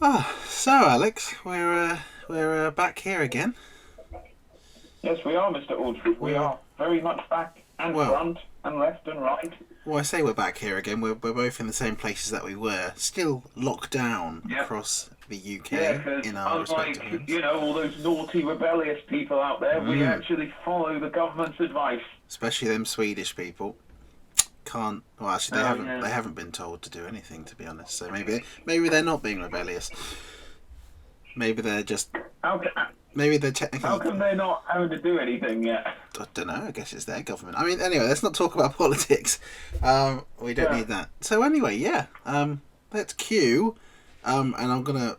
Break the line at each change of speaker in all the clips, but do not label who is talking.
So Alex, we're back here again.
Yes, we are, Mr. Aldridge. We
Well,
are very much back and
well,
front and left and right.
I say we're back here again. We're both in the same places that we were, still locked down
Yep.
across the
Yeah,
UK
because
in our respective
unlike,
homes.
all those naughty, rebellious people out there, we
Mm.
actually follow the government's advice.
Especially them Swedish people. Can't. Well, actually, they
Oh,
haven't.
yeah.
They haven't been told to do anything, to be honest. So maybe they're not being rebellious. Maybe they're just.
How, ca-
Maybe they're
how
technically.
come they're not having to do anything yet?
I don't know. I guess it's their government. I mean, anyway, let's not talk about politics. We don't
Yeah.
need that. So anyway, yeah. Let's cue. And I'm gonna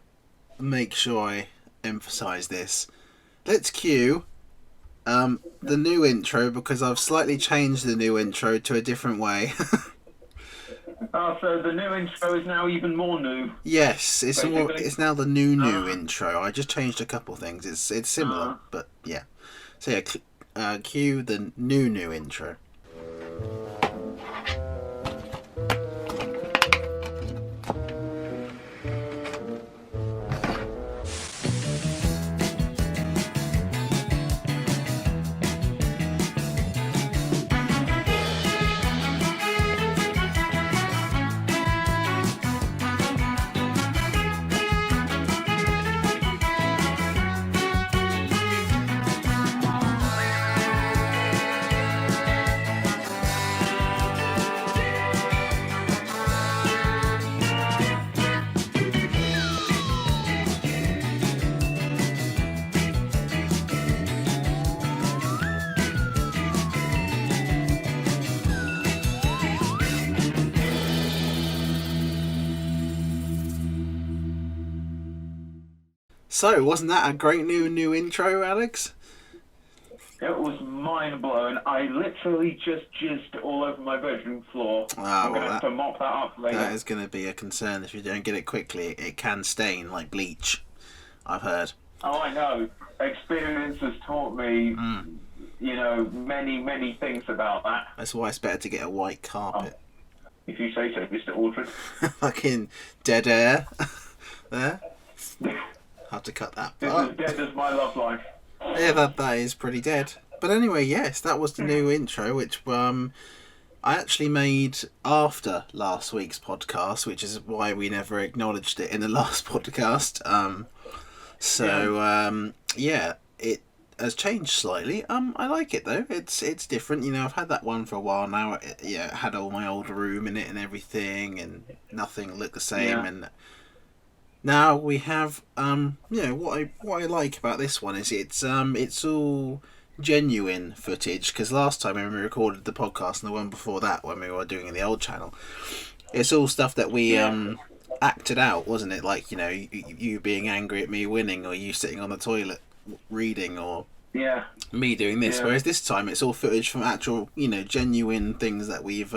make sure I emphasise this. Let's cue. The new intro because I've slightly changed the new intro to a different way.
Oh, so the new intro is now even more new,
Yes,
basically.
it's now the new
Uh,
intro. I just changed a couple things. It's similar,
uh,
but yeah. So yeah, cue the new intro. So wasn't that a great new intro, Alex?
it was mind-blowing. I literally just jizzed all over my bedroom floor.
Ah,
I'm going
well,
to have to mop that up later.
that is going to be a concern if you don't get it quickly. It can stain like bleach. I've heard.
Oh, I know. Experience has taught me,
Mm.
many things about that.
That's why it's better to get a white carpet.
If you say so, Mr. Aldridge.
Fucking dead air. There. Had to cut that
This
part.
is dead as my love life.
Yeah, that is pretty dead. But anyway, yes, that was the new intro, which I actually made after last week's podcast, which is why we never acknowledged it in the last podcast. Yeah, it has changed slightly. I like it though. It's different. I've had that one for a while now. It had all my old room in it and everything, and nothing looked the same.
Yeah.
And now we have what I like about this one is it's all genuine footage, because last time when we recorded the podcast and the one before that when we were doing it in the old channel, it's all stuff that we acted out, wasn't it? Like you being angry at me winning, or you sitting on the toilet reading, or
Yeah.
me doing this.
Yeah.
Whereas this time it's all footage from actual genuine things that we've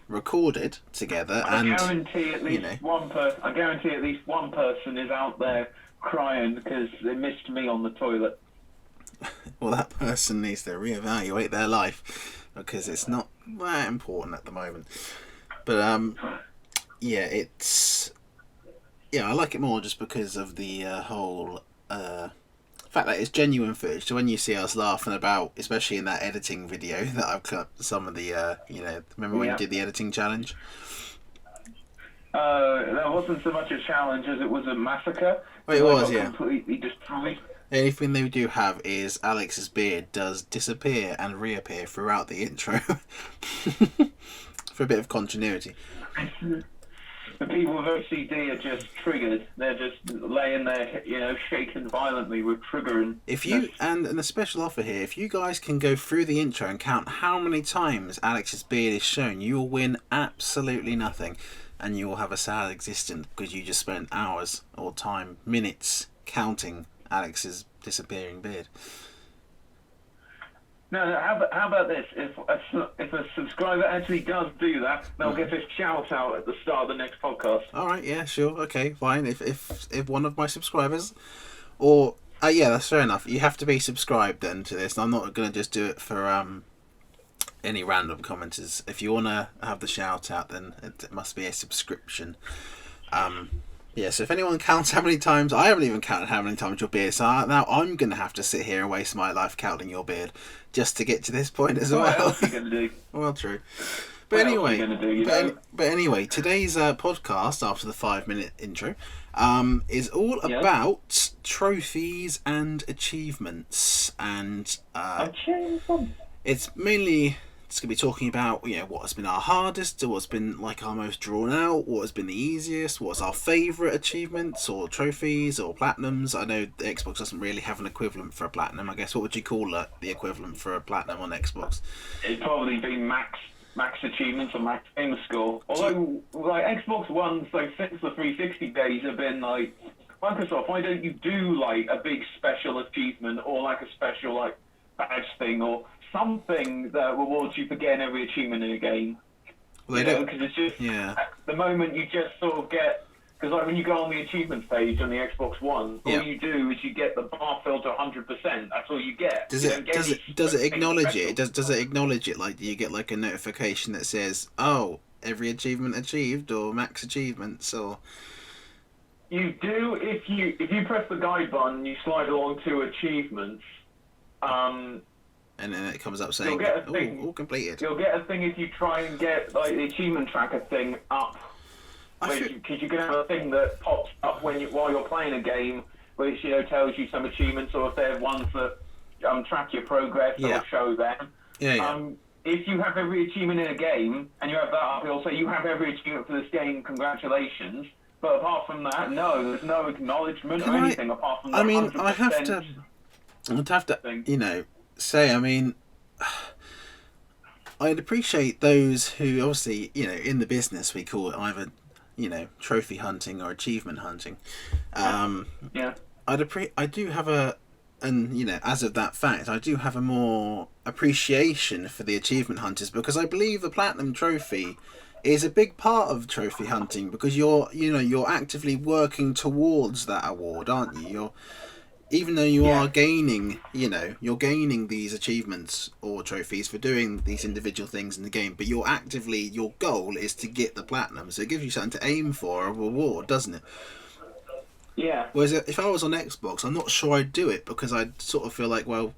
recorded together.
I
And
guarantee at least
know.
one person. I guarantee at least one person is out there crying because they missed me on the toilet.
well, that person needs to reevaluate their life because it's not that important at the moment. But yeah, I like it more just because of the whole fact that it's genuine footage. So when you see us laughing about, especially in that editing video that I've cut some of the remember when you
Yeah.
did the editing challenge?
That wasn't so much a challenge as it was a massacre.
Well, it
I
was,
got
yeah.
completely destroyed.
The only thing they do have is Alex's beard does disappear and reappear throughout the intro for a bit of continuity.
The people with OCD are just triggered. They're just laying there, shaking violently with triggering.
If you and a special offer here, if you guys can go through the intro and count how many times Alex's beard is shown, you will win absolutely nothing, and you will have a sad existence because you just spent hours or minutes counting Alex's disappearing beard.
No, how about this? If a subscriber actually does do that, they'll get a shout out at the start of the next podcast.
All right, yeah, sure, okay, fine. If one of my subscribers, or yeah, that's fair enough. You have to be subscribed then to this. I'm not going to just do it for any random commenters. If you want to have the shout out, then it must be a subscription. Yeah, so if anyone counts how many times, I haven't even counted how many times your beard. So now I'm going to have to sit here and waste my life counting your beard just to get to this point as
What
well.
else are you going to do?
Well, true. But
What else are you
anyway,
going to do, you know?
but anyway, today's podcast after the 5 minute intro, is all
Yeah.
about trophies and achievements, and it's mainly. It's going to be talking about, what has been our hardest, or what's been like our most drawn out, what has been the easiest, what's our favourite achievements or trophies or platinums. I know the Xbox doesn't really have an equivalent for a platinum. I guess what would you call the equivalent for a platinum on Xbox?
It'd probably be max achievements or max gamer score. Although, like Xbox One, so since the 360 days have been like, Microsoft, why don't you do like a big special achievement or like a special like badge thing or something that rewards you for getting every achievement in a game?
Well, they don't.
Because it's just
Yeah.
at the moment you just sort of get, because like when you go on the achievements page on the Xbox One, all you do is you get the bar filled to 100%. That's all you get.
Does
You
it
don't get
does
any
it does it acknowledge
special.
it? Does it acknowledge it? Like, do you get like a notification that says, "Oh, every achievement achieved," or max achievements, or?
You do if you press the guide button, you slide along to achievements.
And then it comes up saying,
get a thing.
all completed.
You'll get a thing if you try and get like the achievement tracker thing up, because you can have a thing that pops up while you're playing a game, which tells you some achievements, or if they're ones that track your progress, it'll show them.
Yeah.
If you have every achievement in a game and you have that up, it'll say you have every achievement for this game. Congratulations. But apart from that, no, there's no acknowledgement or anything apart from.
I mean,
100%
I'd have to,
thing.
say, I mean, I'd appreciate those who obviously, in the business we call it either, trophy hunting or achievement hunting.
Yeah.
I do have as of that fact, I do have a more appreciation for the achievement hunters, because I believe the platinum trophy is a big part of trophy hunting, because you're actively working towards that award, aren't you? Even though you are gaining, you're gaining these achievements or trophies for doing these individual things in the game, but your goal is to get the platinum, so it gives you something to aim for, a reward, doesn't it?
Yeah.
Whereas if I was on Xbox, I'm not sure I'd do it, because I'd sort of feel like, well,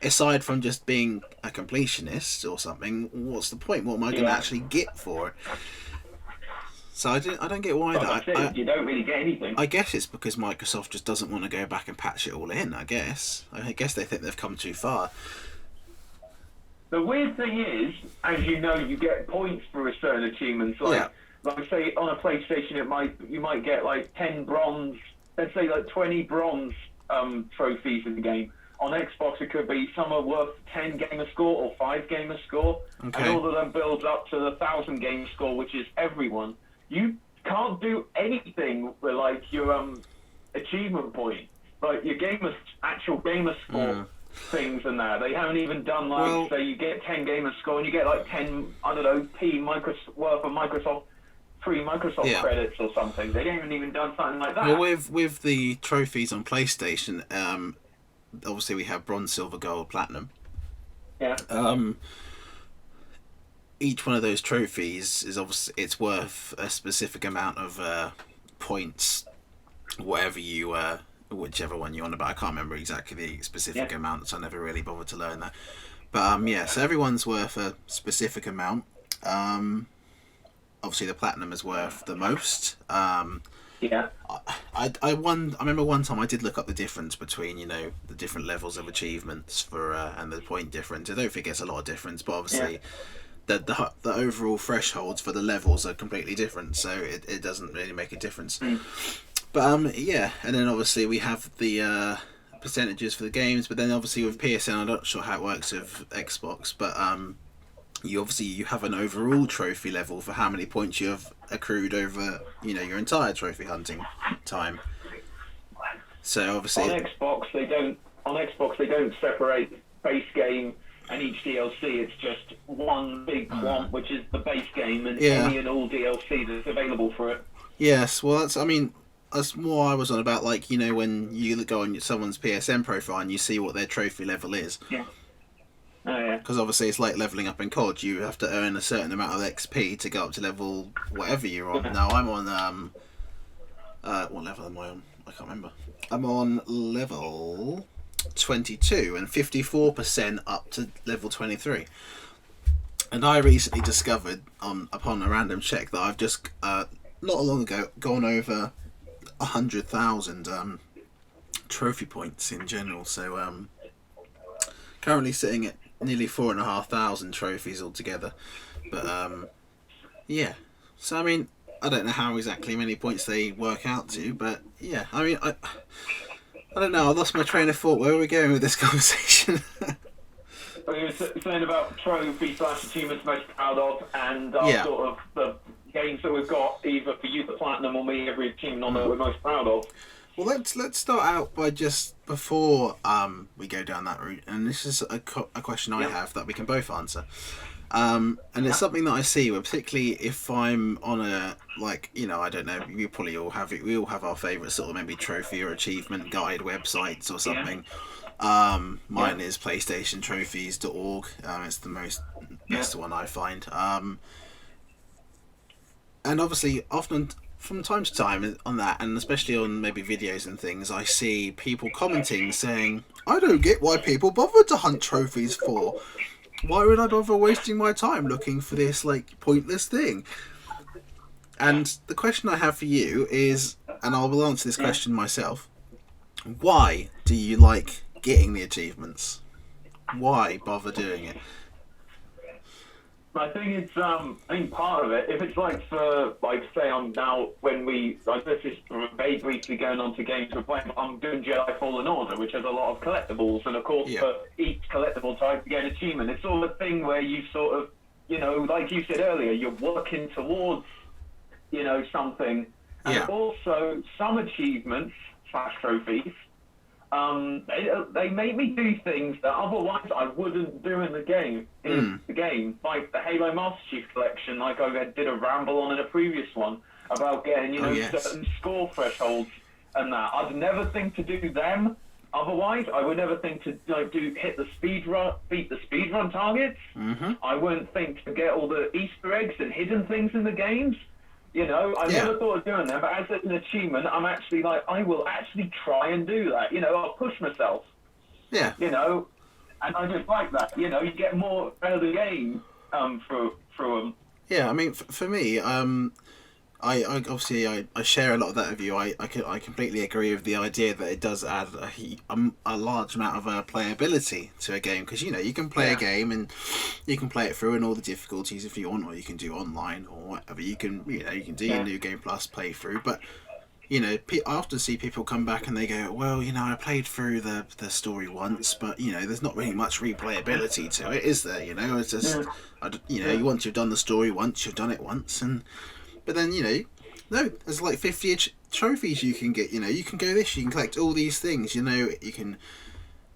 aside from just being a completionist or something, what's the point? What am I going to actually get for it? So I don't get why
you don't really get anything.
I guess it's because Microsoft just doesn't want to go back and patch it all in. I guess they think they've come too far.
The weird thing is, as you know, you get points for a certain achievements. Like say on a PlayStation, you might get like 10 bronze. Let's say like 20 bronze trophies in the game. On Xbox, it could be some are worth 10 gamer score or 5 gamer score, and all of them builds up to the 1,000 gamer score, which is everyone. You can't do anything with like your achievement point, like your actual gamer score things and that. They haven't even done say you get 10 gamer score and you get like 10 worth of Microsoft free Microsoft credits or something. They haven't even done something like that.
Well, with the trophies on PlayStation, obviously we have bronze, silver, gold, platinum.
Yeah.
Each one of those trophies is obviously it's worth a specific amount of points, whichever one you want about. I can't remember exactly the specific amount, so I never really bothered to learn that. But so everyone's worth a specific amount. Obviously the platinum is worth the most. I remember one time I did look up the difference between the different levels of achievements for and the point difference. I don't think it's a lot of difference, but obviously the overall thresholds for the levels are completely different, so it doesn't really make a difference. But and then obviously we have the percentages for the games, but then obviously with PSN, I'm not sure how it works with Xbox, but you have an overall trophy level for how many points you have accrued over your entire trophy hunting time. So obviously
on Xbox they don't separate base game and each DLC. It's just one big clump, which is the base game and any and all DLC that's available for it.
Yes, well that's more I was on about, like when you go on someone's PSN profile and you see what their trophy level is.
Yeah. Oh yeah.
because obviously it's like leveling up in COD. You have to earn a certain amount of XP to go up to level whatever you're on. Now I'm on what level am I on? I can't remember. I'm on level 22 and 54% up to level 23. And I recently discovered, upon a random check, that I've just not long ago gone over 100,000 trophy points in general. So currently sitting at nearly 4,500 trophies altogether. But yeah. So I mean, I don't know how exactly many points they work out to, but yeah. I mean, I don't know. I lost my train of thought. Where are we going with this conversation?
You were saying about trophy / achievements most proud of, and sort of the games that we've got, either for you the platinum or me, every achievement on that we're most proud of.
Well, let's start out by just before we go down that route, and this is a question I have that we can both answer. And it's something that I see, where particularly if I'm on a, like, you know, I don't know, you probably all have it. We all have our favourite sort of maybe trophy or achievement guide websites or something. Mine is PlayStationTrophies.org. It's the best one I find. And obviously, often from time to time on that, and especially on maybe videos and things, I see people commenting saying, "I don't get why people bother to hunt trophies for. Why would I bother wasting my time looking for this like pointless thing?" And the question I have for you is, and I will answer this question myself: why do you like getting the achievements? Why bother doing it?
I think it's I think part of it, if it's like for, like, say I'm now, when we, like, this is very briefly going on to games we're playing, I'm doing Jedi Fallen Order, which has a lot of collectibles, and of course for each collectible type you get an achievement. It's sort of a thing where you sort of, you know, like you said earlier, you're working towards, you know, something. And also some achievements / trophies, they make me do things that otherwise I wouldn't do in the game. Like the Halo Master Chief Collection, like I did a ramble on in a previous one about getting, you know, certain score thresholds and that. I'd never think to do them. Otherwise, I would never think to like beat the speedrun targets. I wouldn't think to get all the Easter eggs and hidden things in the games. You know, I never thought of doing that, but as an achievement, I'm actually like, I will actually try and do that. You know, I'll push myself. Yeah. You know, and I just like that. You know, you get more out of the game through them.
Yeah, I mean, for me, I obviously I share a lot of that with you. I completely agree with the idea that it does add a large amount of playability to a game, because you know you can play a game and you can play it through in all the difficulties if you want, or you can do online or whatever. You can do your New Game Plus playthrough, but you know I often see people come back and they go, well, you know, I played through the story once, but you know there's not really much replayability to it, is there? You know, it's just once you've done the story once, you've done it once, and but then, you know, no, there's like 50 trophies you can get. You know, you can go this, you can collect all these things. You know, you can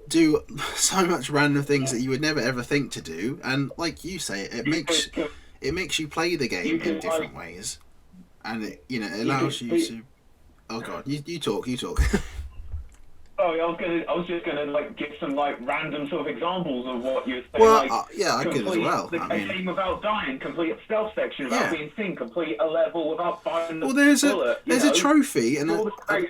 do so much random things that you would never ever think to do. And like you say, it makes you play the game in different ways, and it allows you to. Oh God, you talk.
Oh, I was just gonna like give some like random sort of examples of what you were saying.
Well, I could as well.
A game without dying, complete a stealth section without being seen, complete a level without firing the bullet.
There's a trophy, and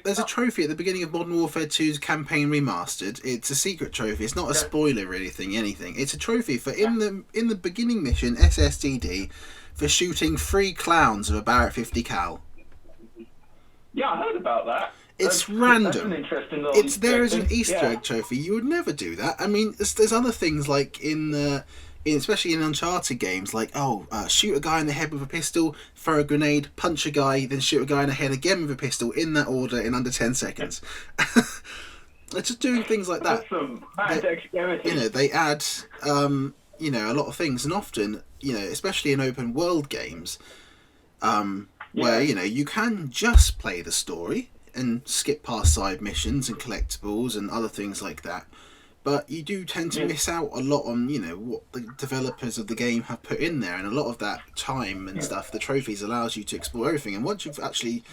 there's a trophy at the beginning of Modern Warfare 2's campaign remastered. It's a secret trophy. It's not a spoiler or anything. It's a trophy for in the beginning mission SSDD for shooting 3 clowns with a Barrett 50 cal.
Yeah, I heard about that.
It's random.
That's an interesting little
there as an Easter egg trophy. You would never do that. I mean, there's other things like especially in Uncharted games, like shoot a guy in the head with a pistol, throw a grenade, punch a guy, then shoot a guy in the head again with a pistol in that order in under 10 seconds. They're just doing things like that.
Awesome. Dexterity.
You know, they add a lot of things, and often, you know, especially in open world games, where you know you can just play the story and skip past side missions and collectibles and other things like that, but you do tend to miss out a lot on, you know, what the developers of the game have put in there, and a lot of that time and stuff, the trophies allows you to explore everything. And once you've actually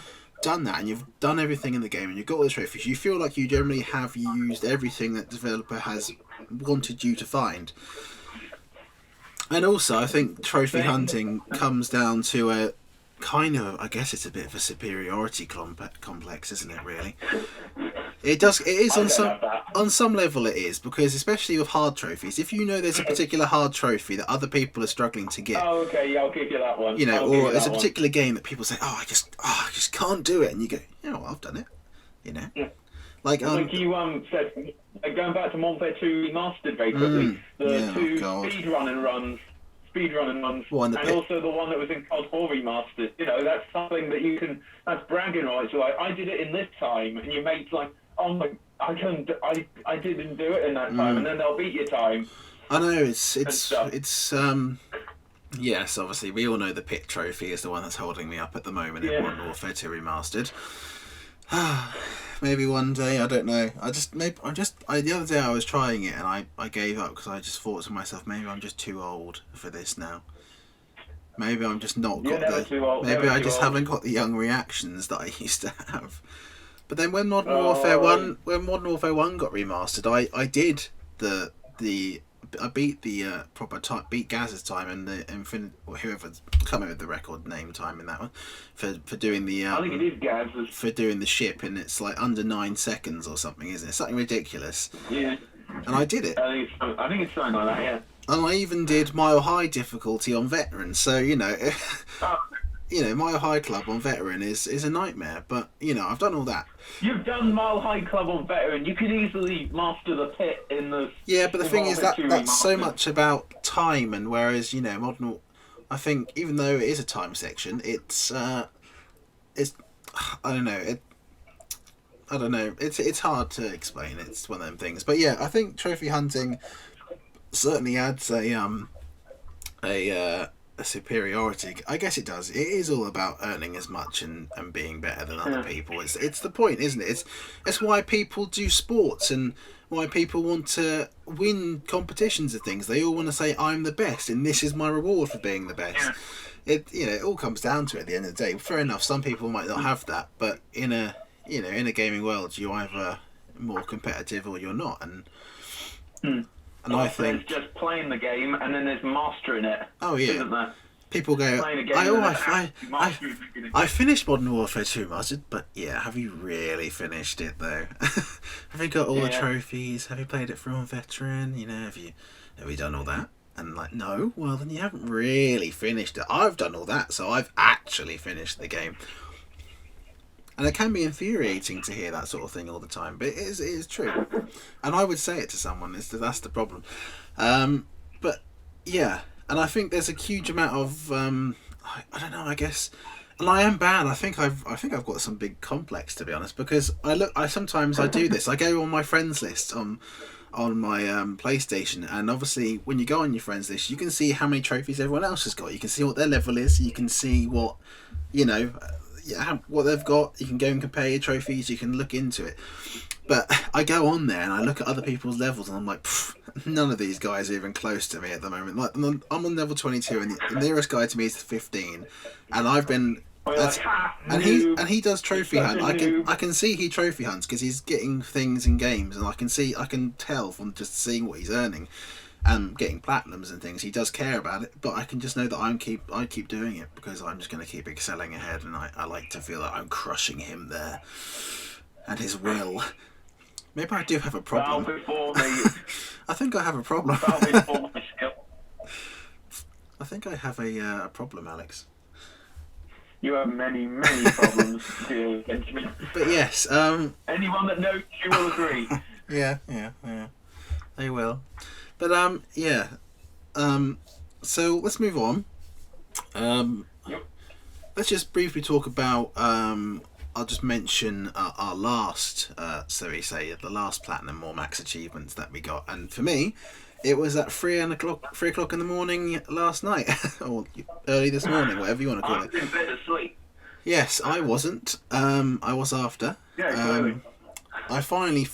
done that and you've done everything in the game and you've got all the trophies, you feel like you generally have used everything that the developer has wanted you to find. And also, I think trophy hunting comes down to a kind of, I guess it's a bit of a superiority complex, isn't it? Really, it does. It is on some level. It is because especially with hard trophies, if you know there's a particular hard trophy that other people are struggling to get.
Oh, okay, yeah, I'll give you that one.
You know, or there's a particular game that people say, I just can't do it, and you go, I've done it. You know,
yeah.
like
you said, going back to Monster 2 Remastered very quickly, the two speedrunning runs, and also the one that was in COD 4 Remastered. You know, that's something that you can. That's bragging rights. Like, I did it in this time, and your mate's like, oh my, I didn't do it in that time, and then they'll beat your time.
I know it's yes, obviously we all know the Pit Trophy is the one that's holding me up at the moment in Modern Warfare 2 Remastered. Maybe one day, I don't know. The other day I was trying it and I gave up because I just thought to myself, maybe I'm just too old for this now. Maybe I'm just not got the. Maybe I just haven't got the young reactions that I used to have. But then when Modern Warfare 1 got remastered, I did I beat the proper time, beat Gaz's time and the whoever's coming with the record name time in that one for doing the
I think it is Gaz's
for doing the ship, and it's like under 9 seconds or something, isn't it? Something ridiculous.
Yeah.
And I did it.
I think it's something like that. Yeah.
And I even did Mile High difficulty on Veteran, so Mile High Club on Veteran is a nightmare. But I've done all that.
You've done Mile High Club on Veteran. You can easily master the pit in the.
Yeah, but the thing is that's so much about time, and whereas Modern, I think even though it is a time section, it's I don't know. It's hard to explain. It's one of them things. But yeah, I think trophy hunting certainly adds a superiority. I guess it does. It is all about earning as much and being better than other people. It's the point, isn't it? It's why people do sports and why people want to win competitions of things. They all want to say, I'm the best and this is my reward for being the best. It all comes down to it at the end of the day. Fair enough, some people might not have that, but in a gaming world, you're either more competitive or you're not. And I think
there's just playing the game, and then there's mastering it.
Oh yeah.
Isn't there?
People go, I finished Modern Warfare 2 Remastered, but yeah, have you really finished it though? Have you got all the trophies? Have you played it through on Veteran? Have you done all that? And like, no, well then you haven't really finished it. I've done all that, so I've actually finished the game. And it can be infuriating to hear that sort of thing all the time, but it is true. And I would say it to someone, that's the problem. But yeah, and I think there's a huge amount of I don't know, I guess, and I am bad. I think I've got some big complex, to be honest, because I sometimes do this. I go on my friends list on my PlayStation, and obviously when you go on your friends list, you can see how many trophies everyone else has got. You can see what their level is. You can see what what they've got. You can go and compare your trophies. You can look into it. But I go on there and I look at other people's levels, and I'm like, none of these guys are even close to me at the moment. Like, I'm on level 22, and the nearest guy to me is 15, and I've been. And he does trophy hunt. I can see he trophy hunts because he's getting things in games, and I can tell from just seeing what he's earning, and getting platinums and things. He does care about it, but I can just know that I keep doing it because I'm just going to keep excelling ahead, and I like to feel that I'm crushing him there, and his will. Maybe I do have a problem. I think I have a problem. I think I have a problem, Alex.
You have many, many problems to Benjamin.
But yes,
anyone that knows you will agree.
Yeah, they will. But so let's move on.
Yep.
Let's just briefly talk about. I'll just mention our last, the last platinum or max achievements that we got, and for me, it was at 3 o'clock in the morning last night, or early this morning, whatever you want to call it.
I was in bed asleep.
Yes, I wasn't. I was after.
Yeah, clearly.
I finally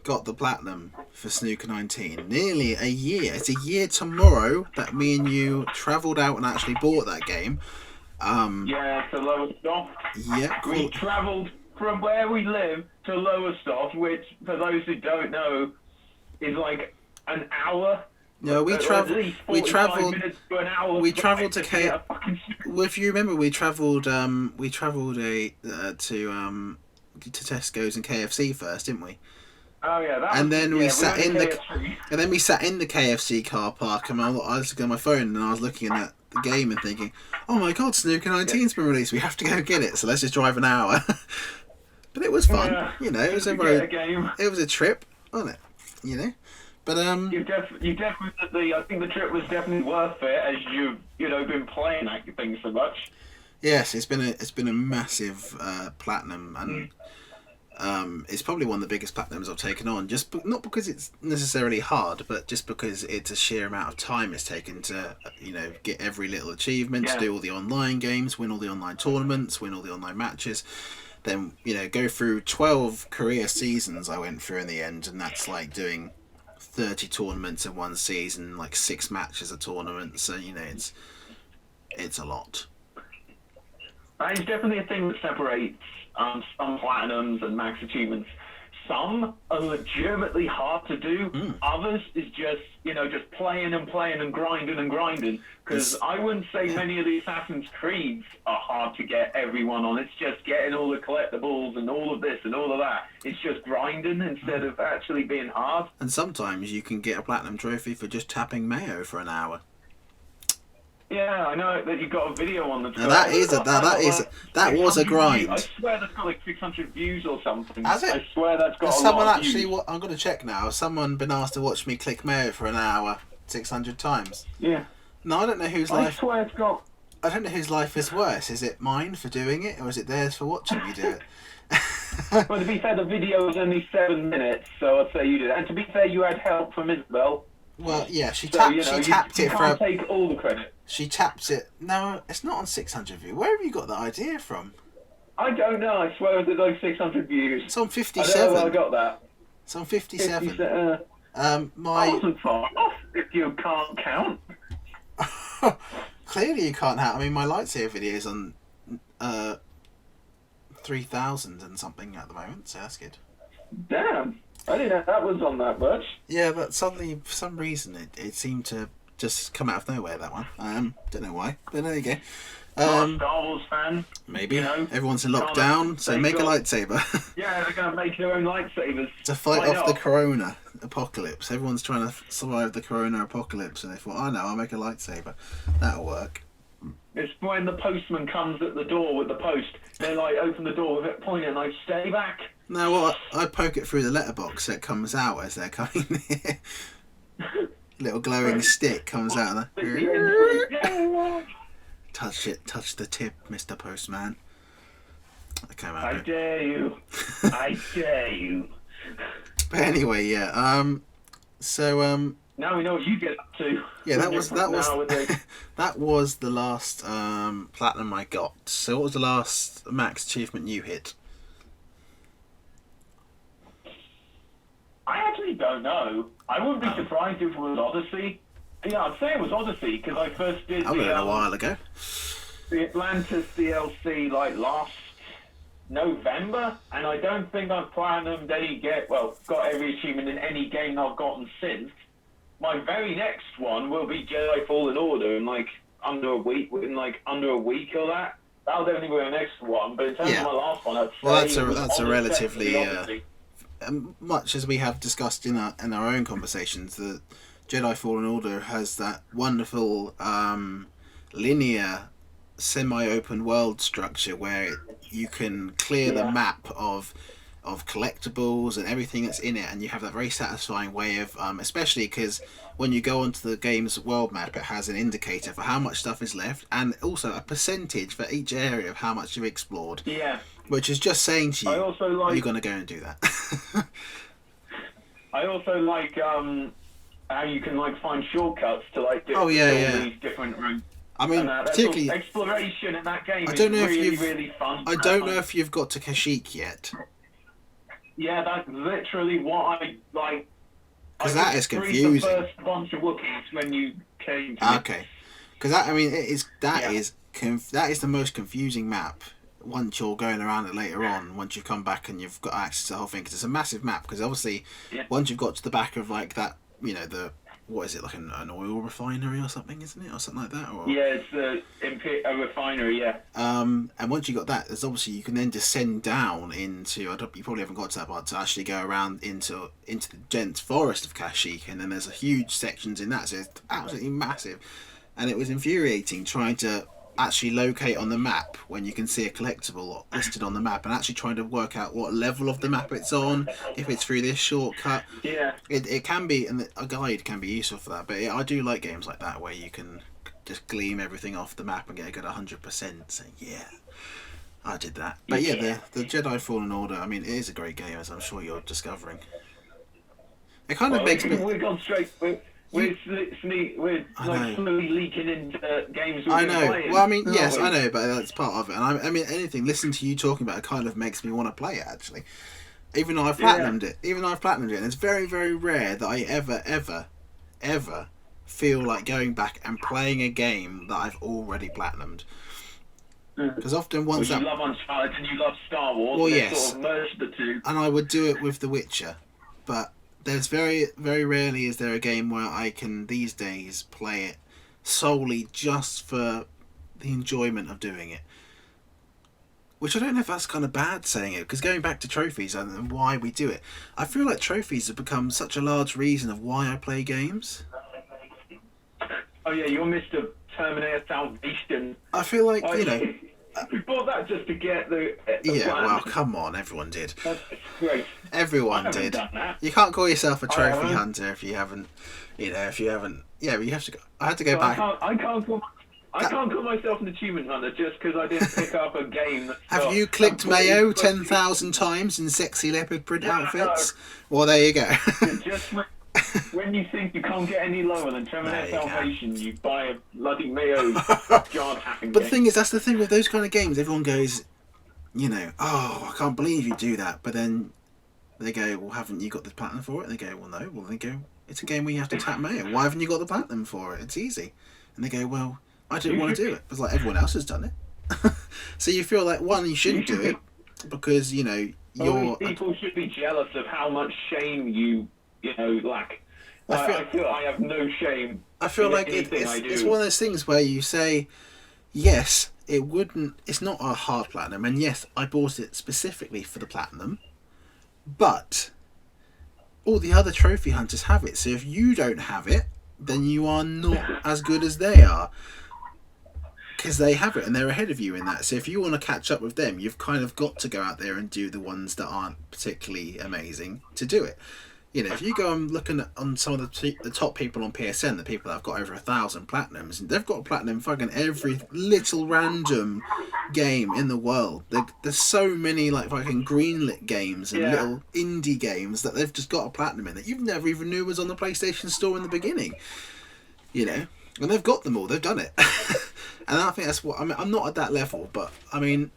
got the platinum for Snooker 19. Nearly a year. It's a year tomorrow that me and you travelled out and actually bought that game.
To Lowestoft.
Yeah. Cool.
We travelled from where we live to Lowestoft, which, for those who don't know, is like an hour
No, we
At least 45 minutes to an hour.
We travelled to
Well,
if you remember, we travelled to Tesco's and KFC first, didn't we?
Oh yeah, that
And
was,
then
yeah,
we sat in
KFC.
and then we sat in the KFC car park, and I was looking at my phone and I was looking at the game and thinking, "Oh my God, Snooker 19's been released. We have to go get it. So let's just drive an hour." But it was fun,
Yeah,
you know. It was it was a trip, wasn't it? You know, but
you definitely. I think the trip was definitely worth it, as you've been playing that thing so much.
yes, it's been a massive platinum, and it's probably one of the biggest platinums I've taken on. Not because it's necessarily hard, but just because it's a sheer amount of time it's taken to get every little achievement, to do all the online games, win all the online tournaments, win all the online matches. Then go through 12 career seasons I went through in the end, and that's like doing 30 tournaments in one season, like 6 matches a tournament. So it's a lot.
It's definitely a thing that separates some platinums and max achievements. Some are legitimately hard to do. Others is just playing and playing and grinding. Because I wouldn't say many of the Assassin's Creeds are hard to get everyone on. It's just getting all the collectibles and all of this and all of that. It's just grinding instead of actually being hard.
And sometimes you can get a platinum trophy for just tapping Mayo for an hour.
Yeah, I know that you got a video on the Twitter.
That was a grind.
I swear that's got like 600 views or something.
Has it?
I swear that's got
Has
a lot of views.
I'm going to check now. Has someone been asked to watch me click Mayo for an hour 600 times?
Yeah.
No, I don't know whose
I
life.
swear it's got.
I don't know whose life is worse. Is it mine for doing it, or is it theirs for watching me do it?
Well, to be fair, the video was only 7 minutes, so I'd say you did. And to be fair, you had help from Isabel.
Well, yeah, she
So,
tapped.
you
She tapped
you
it for.
can't take all the credit.
She taps it. No, it's not on 600 views. Where have you got that idea from?
I don't know. I swear it was like 600 views.
It's on
I
57.
don't know where I got that.
It's on 57.
57. I wasn't far off if you can't count.
Clearly you can't have. I mean, my lightsaber video is on 3,000 and something at the moment, so that's good.
Damn. I didn't know that was on that much.
Yeah, but suddenly, for some reason, it seemed to just come out of nowhere, that one. Don't know why, but there you go.
Star Wars fan.
Maybe. Everyone's in lockdown, so make a lightsaber.
Yeah, they're going to make their own lightsabers.
To fight off the corona apocalypse. Everyone's trying to survive the corona apocalypse, and they thought, I know, I'll make a lightsaber. That'll work.
It's when the postman comes at the door with the post. They open the door with it pointing like, stay back.
No, well, I poke it through the letterbox so it comes out as they're coming near. Little glowing stick comes out of the... Touch the tip, Mr. Postman.
I dare you. I dare you.
But anyway, yeah. So
now we know what you get up to.
Yeah, that was the last platinum I got. So what was the last max achievement you hit?
I actually don't know. I wouldn't be surprised if it was Odyssey. Yeah, I'd say it was Odyssey because I first did
a while ago.
The Atlantis DLC last November, and I don't think I've platinumed got every achievement in any game I've gotten since. My very next one will be Jedi Fallen Order in under a week or that. That'll definitely be my next one. But in terms of my last one, I'd say
that's a relatively much as we have discussed in our own conversations, the Jedi Fallen Order has that wonderful linear semi-open world structure where you can clear the map of collectibles and everything that's in it, and you have that very satisfying way of especially because when you go onto the game's world map, it has an indicator for how much stuff is left and also a percentage for each area of how much you've explored, which is just saying to you, you're going to go and do that.
I also like how you can find shortcuts to these different routes.
I mean, particularly
exploration in that game.
I don't know
really fun.
I don't know if you've got to Kashyyyk yet.
Yeah, that's literally what I like.
Because that is confusing.
The first bunch of Wookiees when you came to
Okay, because that is the most confusing map. Once you're going around it later on, once you've come back and you've got access to the whole thing, because it's a massive map. Because obviously, once you've got to the back of that, the what is it, like an oil refinery or something, isn't it, or something like that? Or
Yeah, it's a refinery. Yeah.
and once you got that, there's obviously you can then descend down into. You probably haven't got to that part to actually go around into the dense forest of Kashyyyk, and then there's a huge sections in that, so it's absolutely massive. And it was infuriating trying to actually locate on the map when you can see a collectible listed on the map, and actually trying to work out what level of the map it's on, if it's through this shortcut.
Yeah.
It can be, and a guide can be useful for that, but I do like games like that where you can just gleam everything off the map and get a good 100%. So yeah, I did that. But yeah, the Jedi Fallen Order, I mean, it is a great game, as I'm sure you're discovering. It kind of makes me...
We've gone straight... We're slowly leaking into games we're playing.
Well, I mean, yes, I know, but that's part of it. And I mean, anything, listening to you talking about it kind of makes me want to play it, actually. Even though I've platinumed it. And it's very, very rare that I ever feel like going back and playing a game that I've already platinumed. Because often once
you love Uncharted and you love Star Wars,
well, yes,
sort of merge the two.
And I would do it with The Witcher, but there's very, very rarely is there a game where I can these days play it solely just for the enjoyment of doing it. Which I don't know if that's kind of bad saying it, because going back to trophies and why we do it, I feel like trophies have become such a large reason of why I play games.
Oh yeah, you're Mr. Terminator Salvation.
I feel like, you know...
We bought that just to get the
yeah,
plan.
well, come on, everyone did.
That's great.
Everyone did. You can't call yourself a trophy hunter if you haven't, Yeah, but you have to go. I had to go back.
I can't call myself an achievement hunter just because I didn't pick up a game.
Have you clicked Mayo 10,000 times in sexy leopard print outfits? Well, there you go.
Just when you think you can't get any lower than Terminator Salvation, you buy a bloody Mayo jar tapping.
But the thing is, that's the thing with those kind of games. Everyone goes, oh, I can't believe you do that. But then they go, well, haven't you got the platinum for it? And they go, well, no. Well, they go, it's a game where you have to tap Mayo. Why haven't you got the platinum for it? It's easy. And they go, well, I didn't want to do it. It's like everyone else has done it. So you feel like, one, you shouldn't do it because,
people should be jealous of how much shame you lack. I feel I have no shame.
I feel like it's one of those things where you say, yes, it's not a hard platinum, and yes, I bought it specifically for the platinum, but all the other trophy hunters have it, so if you don't have it, then you are not as good as they are. Because they have it and they're ahead of you in that. So if you want to catch up with them, you've kind of got to go out there and do the ones that aren't particularly amazing to do it. If you go and look on some of the top people on PSN, the people that have got over 1,000 platinums, they've got platinum fucking every little random game in the world. There's so many like fucking greenlit games and little indie games that they've just got a platinum in that you've never even knew was on the PlayStation Store in the beginning. And they've got them all. They've done it. And I think that's what... I mean, I'm not at that level, but, I mean,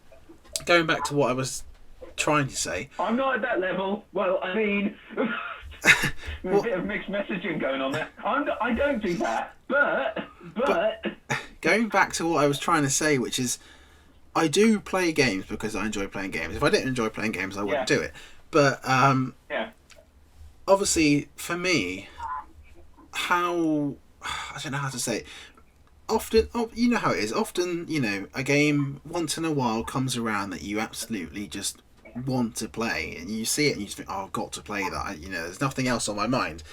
going back to what I was trying to say...
I'm not at that level. Well, I mean... There's a bit of mixed messaging going on there. I don't do that, but...
Going back to what I was trying to say, which is... I do play games because I enjoy playing games. If I didn't enjoy playing games, I wouldn't do it. But, obviously, for me, I don't know how to say it. Often, you know how it is. Often, a game once in a while comes around that you absolutely just want to play, and you see it and you just think, oh, I've got to play that. There's nothing else on my mind.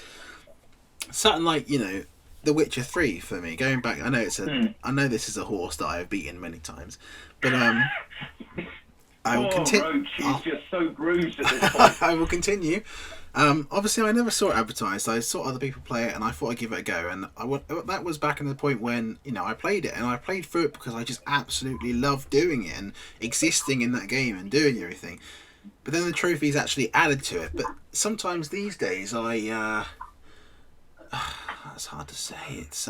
Something like, The Witcher 3 for me. Going back, I know this is a horse that I have beaten many times, but I will continue.
He's just so bruised at this point.
I will continue. Obviously, I never saw it advertised. I saw other people play it, and I thought I'd give it a go. And that was back in the point when I played it, and I played through it because I just absolutely loved doing it and existing in that game and doing everything. But then the trophies actually added to it. But sometimes these days, it's hard to say. It's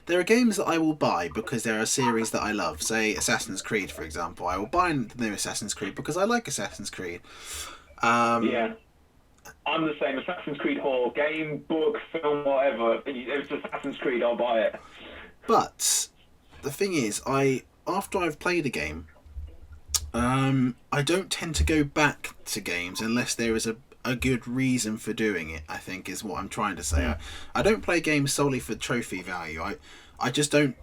there are games that I will buy because they're a series that I love. Say Assassin's Creed, for example. I will buy the new Assassin's Creed because I like Assassin's Creed.
I'm the same. Assassin's Creed horror game, book, film, whatever. If it's Assassin's Creed, I'll buy it.
But the thing is, after I've played a game, I don't tend to go back to games unless there is a good reason for doing it, I think, is what I'm trying to say.
Mm.
I don't play games solely for trophy value. I just don't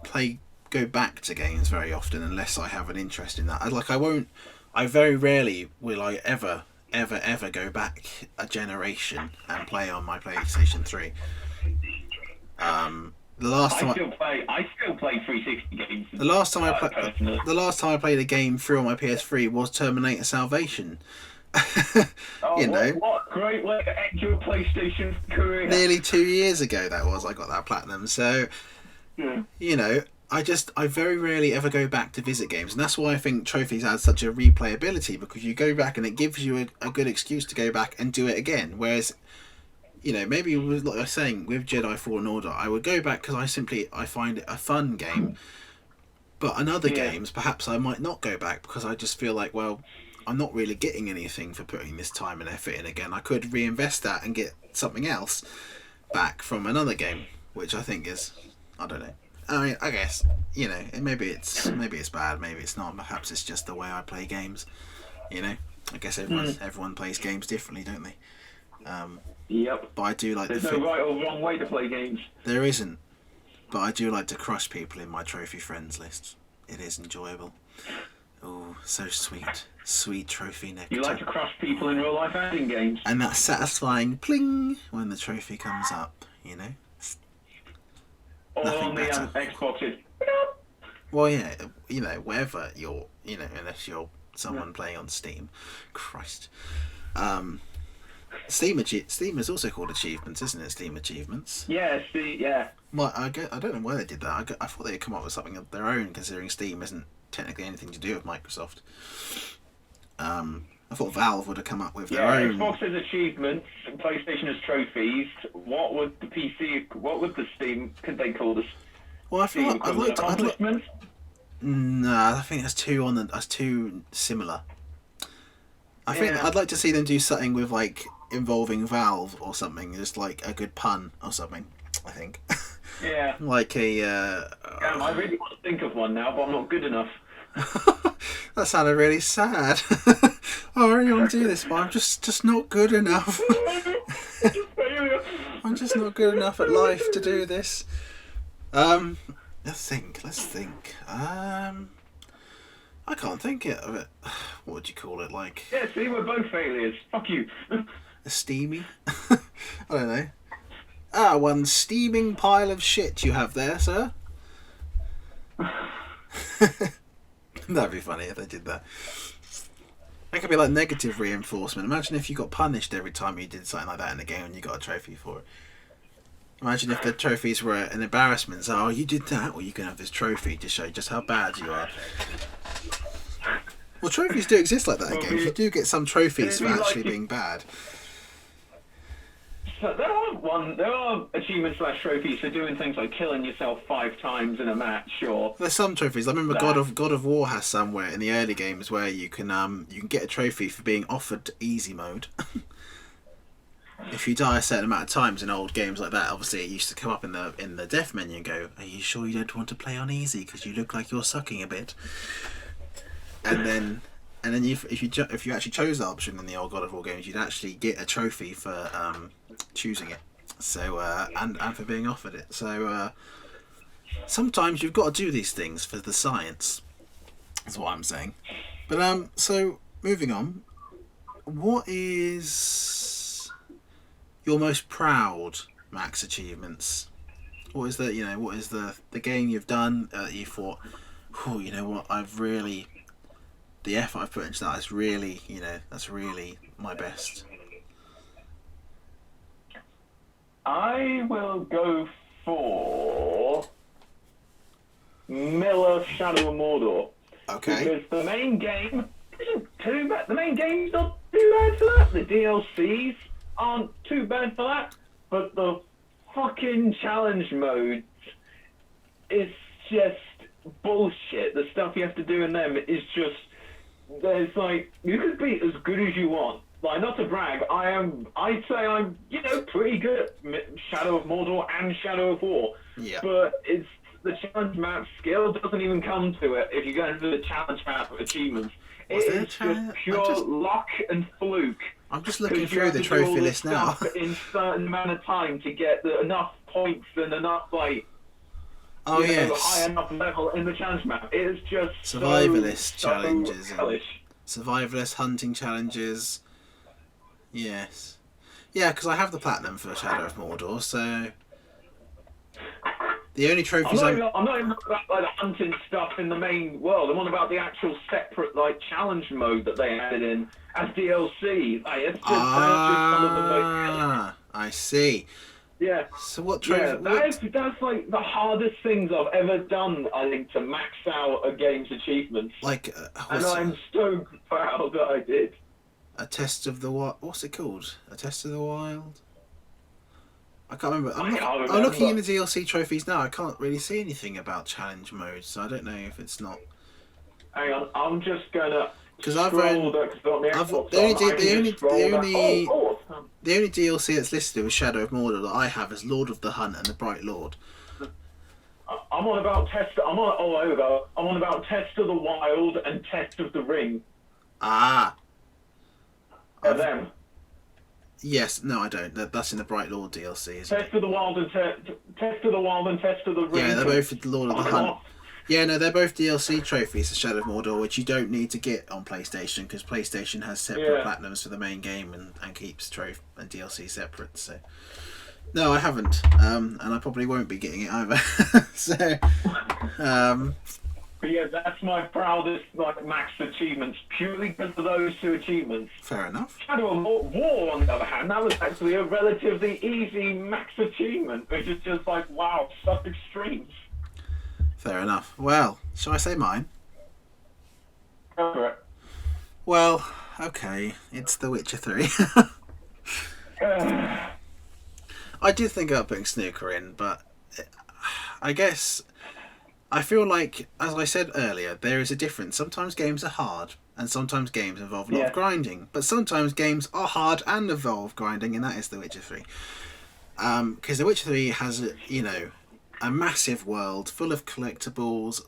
go back to games very often unless I have an interest in that. I very rarely will I ever go back a generation and play on my PlayStation 3. The last time
I still play 360 games.
The last time I played a game through on my PS3 was Terminator Salvation.
Oh, what great way to end your PlayStation career.
Nearly 2 years ago that was. I got that platinum. So, you know, I very rarely ever go back to visit games, and that's why I think trophies add such a replayability, because you go back and it gives you a good excuse to go back and do it again. Whereas, you know, maybe like I was saying with Jedi Fallen Order, I would go back because I find it a fun game. But in other games, perhaps I might not go back because I just feel like, well, I'm not really getting anything for putting this time and effort in again. I could reinvest that and get something else back from another game, which I think is, I don't know. I mean, I guess, you know, maybe it's bad, maybe it's not. Perhaps it's just the way I play games. You know, I guess everyone plays games differently, don't they?
Yep.
But I do like
There's no right or wrong way to play games.
There isn't. But I do like to crush people in my trophy friends list. It is enjoyable. Oh, so sweet. Sweet trophy nectar.
You like to crush people in real life and in games.
And that satisfying pling when the trophy comes up, you know?
Or
Nothing
on the
better.
Xboxes.
Well, yeah, you know, wherever you're, you know, unless you're someone playing on Steam. Christ. Steam is also called achievements, isn't it? Steam achievements.
Yeah, yeah.
Well, I don't know why they did that. I thought they'd come up with something of their own, considering Steam isn't technically anything to do with Microsoft. I thought Valve would have come up with their own.
Xbox has achievements, and PlayStation has trophies. What would the Steam? Could they call this?
Well, I feel like I'd like. No, I think that's too similar. I think I'd like to see them do something with like involving Valve or something, just like a good pun or something. I think.
Yeah.
Like a.
I really want to think of one now, but I'm not good enough.
That sounded really sad. I really want to do this, but I'm just not good enough. I'm just not good enough at life to do this. Let's think. I can't think of it. What would you call it? Like.
Yeah, see, we're both failures. Fuck you.
A steamy? I don't know. One steaming pile of shit you have there, sir. That'd be funny if they did that. That could be like negative reinforcement. Imagine if you got punished every time you did something like that in a game and you got a trophy for it. Imagine if the trophies were an embarrassment. So, you did that, well, you can have this trophy to show just how bad you are. Well, trophies do exist like that in games. You do get some trophies for actually being bad.
So there are achievements / trophies for doing things like killing yourself 5 times in a match, or
there's some trophies. I remember God of War has somewhere in the early games where you can get a trophy for being offered easy mode. If you die a certain amount of times in old games like that, obviously it used to come up in the death menu and go, "Are you sure you don't want to play on easy because you look like you're sucking a bit?" And then if you actually chose that option in the old God of War games, you'd actually get a trophy for choosing it. So and for being offered it. So sometimes you've got to do these things for the science. That's what I'm saying. But so moving on, what is your most proud Max achievements? What is the game you've done that you thought, oh, you know what, the effort I've put into that is really, that's really my best.
I will go for Miller Shadow of Mordor.
Okay.
Because the main game isn't too bad. The main game's not too bad for that. The DLCs aren't too bad for that. But the fucking challenge mode is just bullshit. The stuff you have to do in them is just... There's like... You could be as good as you want. Like, not to brag, I'd say I'm, pretty good at Shadow of Mordor and Shadow of War.
Yeah.
But it's the challenge map skill doesn't even come to it if you go into the challenge map achievements. It is just pure luck and fluke.
I'm just looking
Because you
through
have
the
to do all
trophy
this
list now.
stuff in a certain amount of time to get enough points and enough, like,
Oh
high
yes,
enough level in the challenge map. It is just
survivalist
so
challenges and
hellish.
survivalist hunting challenges. Yes, yeah, because I have the platinum for Shadow of Mordor, so the only trophies
I'm not even about like the hunting stuff in the main world. I'm on about the actual separate like challenge mode that they added in as DLC. Like, it's just some of the most.
I see.
Yeah,
So what
yeah.
trophy? What?
That's like the hardest things I've ever done. I think to max out a game's achievements,
Like
and
what's
I'm so proud that I did.
a test of the what? What's it called? A test of the wild? I can't remember.
I can't
I'm looking in
remember.
the DLC trophies now. I can't really see anything about challenge mode, so I don't know if it's not.
Hang on, I'm just gonna
Because I've
scroll
run,
because I've got my
I've
Xbox
the only
on. I can just scroll down.
the only DLC that's listed with Shadow of Mordor that I have is Lord of the Hunt and the Bright Lord.
I'm on about test. I'm on. Oh, there we go. I'm on about Test of the Wild and Test of the Ring.
Ah,
Them.
yes, no, I don't. That's in the Bright Lord DLC, isn't it?
Test of the Wild and Test of the Wild and Test of the Ring.
Yeah, they're both Lord of the Hunt. Yeah, no, they're both DLC trophies for Shadow of Mordor, which you don't need to get on PlayStation because PlayStation has separate platinums for the main game and keeps trophy and DLC separate. So, no, I haven't, and I probably won't be getting it either. So,
But yeah, that's my proudest like max achievements, purely because of those two achievements.
fair enough.
Shadow of War, on the other hand, that was actually a relatively easy max achievement, which is just like, wow, such extremes.
Fair enough. Well, shall I say mine?
Go for it.
Well, okay, it's The Witcher 3. I did think about putting Snooker in, but I guess I feel like, as I said earlier, there is a difference. Sometimes games are hard, and sometimes games involve a lot of grinding. But sometimes games are hard and involve grinding, and that is The Witcher 3. Because The Witcher 3 has, a massive world full of collectibles,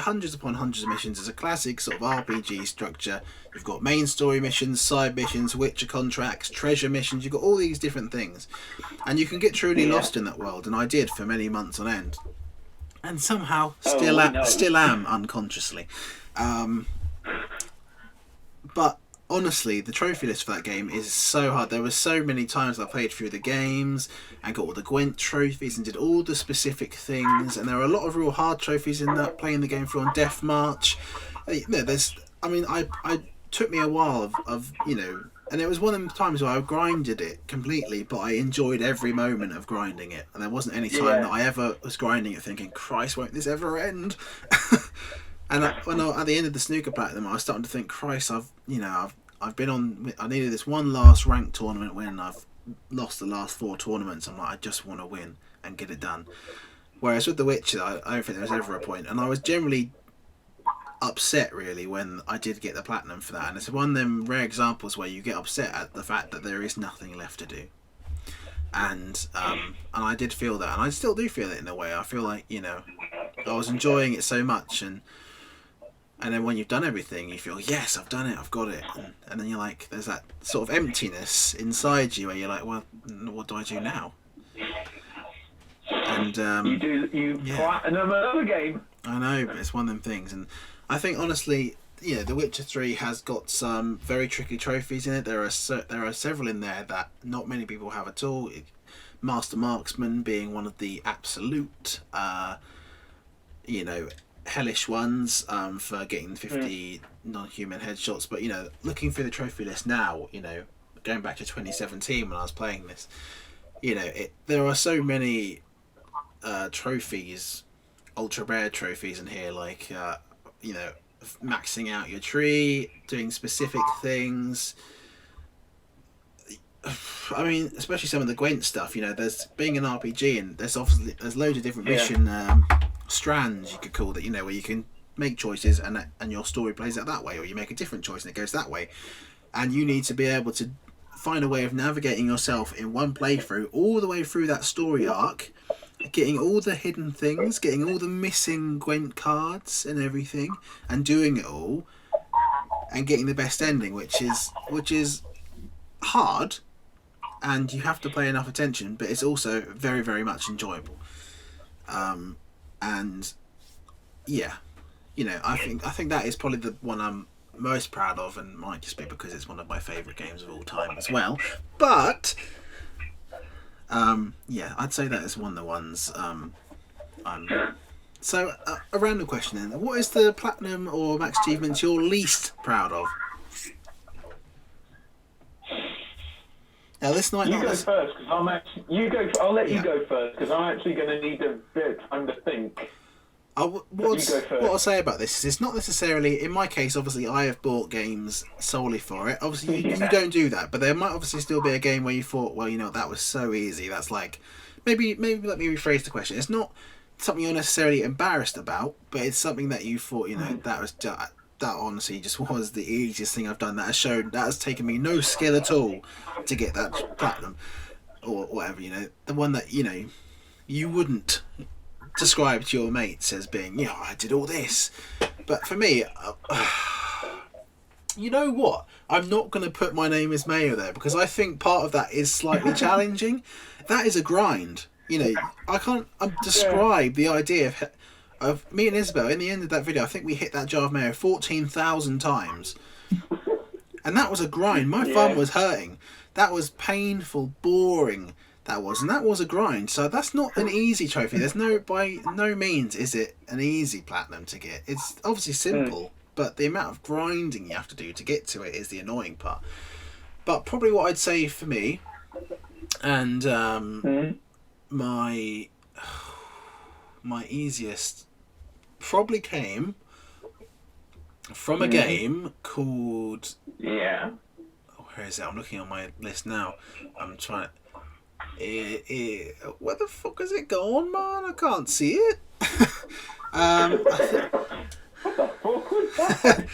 hundreds upon hundreds of missions. It's a classic sort of RPG structure. You've got main story missions, side missions, Witcher contracts, treasure missions. You've got all these different things, and you can get truly lost in that world. And I did for many months on end, and somehow still am unconsciously. But honestly, the trophy list for that game is so hard. There were so many times I played through the games and got all the Gwent trophies and did all the specific things. And there are a lot of real hard trophies in that, playing the game through on Death March. I took me a while of and it was one of the times where I grinded it completely, but I enjoyed every moment of grinding it. And there wasn't any time that I ever was grinding it thinking, Christ, won't this ever end? And at the end of the Snooker Platinum, I was starting to think, Christ, I've been on. I needed this one last ranked tournament win. I've lost the last 4 tournaments. I'm like, I just want to win and get it done. Whereas with The Witcher, I don't think there was ever a point, and I was generally upset really when I did get the platinum for that. And it's one of them rare examples where you get upset at the fact that there is nothing left to do. And I did feel that, and I still do feel it in a way. I feel like I was enjoying it so much, and then when you've done everything, you feel, yes, I've done it, I've got it. And then you're like, there's that sort of emptiness inside you where you're like, well, what do I do now? And
you platinum another game.
I know, but it's one of them things. And I think, honestly, The Witcher 3 has got some very tricky trophies in it. There are several in there that not many people have at all. Master Marksman being one of the absolute, hellish ones for getting 50 non-human headshots. But looking through the trophy list now, going back to 2017 when I was playing this, there are so many trophies, ultra rare trophies in here, like maxing out your tree, doing specific things. I mean, especially some of the Gwent stuff. There's being an RPG, and there's loads of different mission strands, you could call it, where you can make choices and your story plays out that way, or you make a different choice and it goes that way, and you need to be able to find a way of navigating yourself in one playthrough all the way through that story arc, getting all the hidden things, getting all the missing Gwent cards and everything, and doing it all and getting the best ending, which is hard, and you have to pay enough attention, but it's also very, very much enjoyable. And yeah, I think that is probably the one I'm most proud of, and might just be because it's one of my favourite games of all time as well. But yeah, I'd say that is one of the ones. So a random question then: what is the platinum or max achievements you're least proud of? Now this night,
you go first because I'm actually. I'll let you go first because I'm actually going to need a bit of time to think.
What I'll say about this is it's not necessarily, in my case, obviously I have bought games solely for it. Obviously you don't do that, but there might obviously still be a game where you thought, well, that was so easy. That's like, maybe let me rephrase the question. It's not something you're necessarily embarrassed about, but it's something that you thought, that honestly just was the easiest thing I've done. That has taken me no skill at all to get that platinum or whatever. The one that you wouldn't describe to your mates as being, I did all this. But for me, you know what? I'm not going to put My Name Is Mayo there because I think part of that is slightly challenging. That is a grind. I can't describe the idea of me and Isabel. In the end of that video, I think we hit that jar of mayo 14,000 times. And that was a grind. My thumb was hurting. That was painful, boring. That was a grind. So that's not an easy trophy. By no means is it an easy platinum to get. It's obviously simple, but the amount of grinding you have to do to get to it is the annoying part. But probably what I'd say for me, and my easiest probably came from a game called where is it? I'm looking on my list now. I'm trying to. Where the fuck is it gone, man? I can't see it.
What the fuck was that?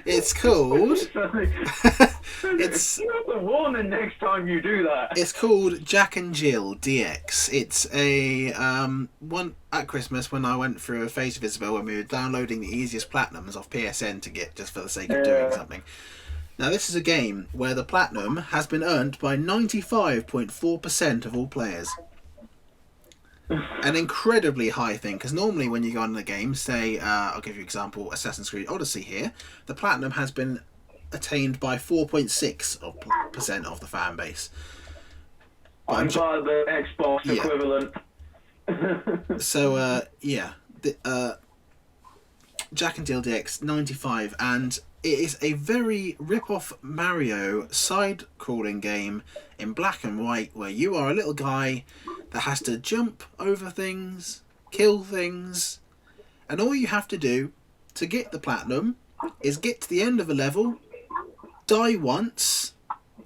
It's called.
It's. You have to warning next time you do that.
It's called Jack and Jill DX. It's a one at Christmas when I went through a phase of Isabel when we were downloading the easiest platinums off PSN to get just for the sake of doing something. Now this is a game where the platinum has been earned by 95.4% of all players. An incredibly high thing, because normally when you go on the game, say, I'll give you an example, Assassin's Creed Odyssey here, the platinum has been attained by 4.6% of the fan base.
I'm by the Xbox equivalent.
So, Jack and Jill DX 95, and it is a very rip-off Mario side-crawling game in black and white where you are a little guy that has to jump over things, kill things, and all you have to do to get the platinum is get to the end of a level, die once,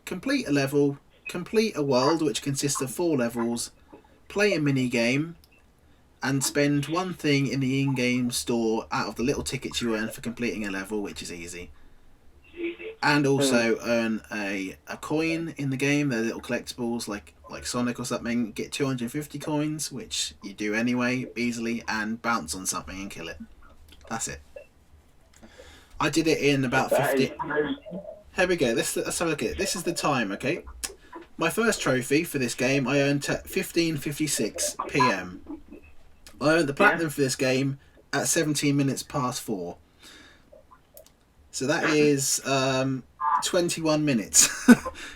complete a level, complete a world which consists of 4 levels, play a mini-game, and spend one thing in the in-game store out of the little tickets you earn for completing a level, which is easy. And also earn a coin in the game. They're little collectibles like Sonic or something. Get 250 coins, which you do anyway, easily, and bounce on something and kill it. That's it. I did it in about 50... Here we go. Let's have a look at it. This is the time, okay? My first trophy for this game I earned at 15:56 PM. I earned the platinum for this game at 17 minutes past 4. So that is 21 minutes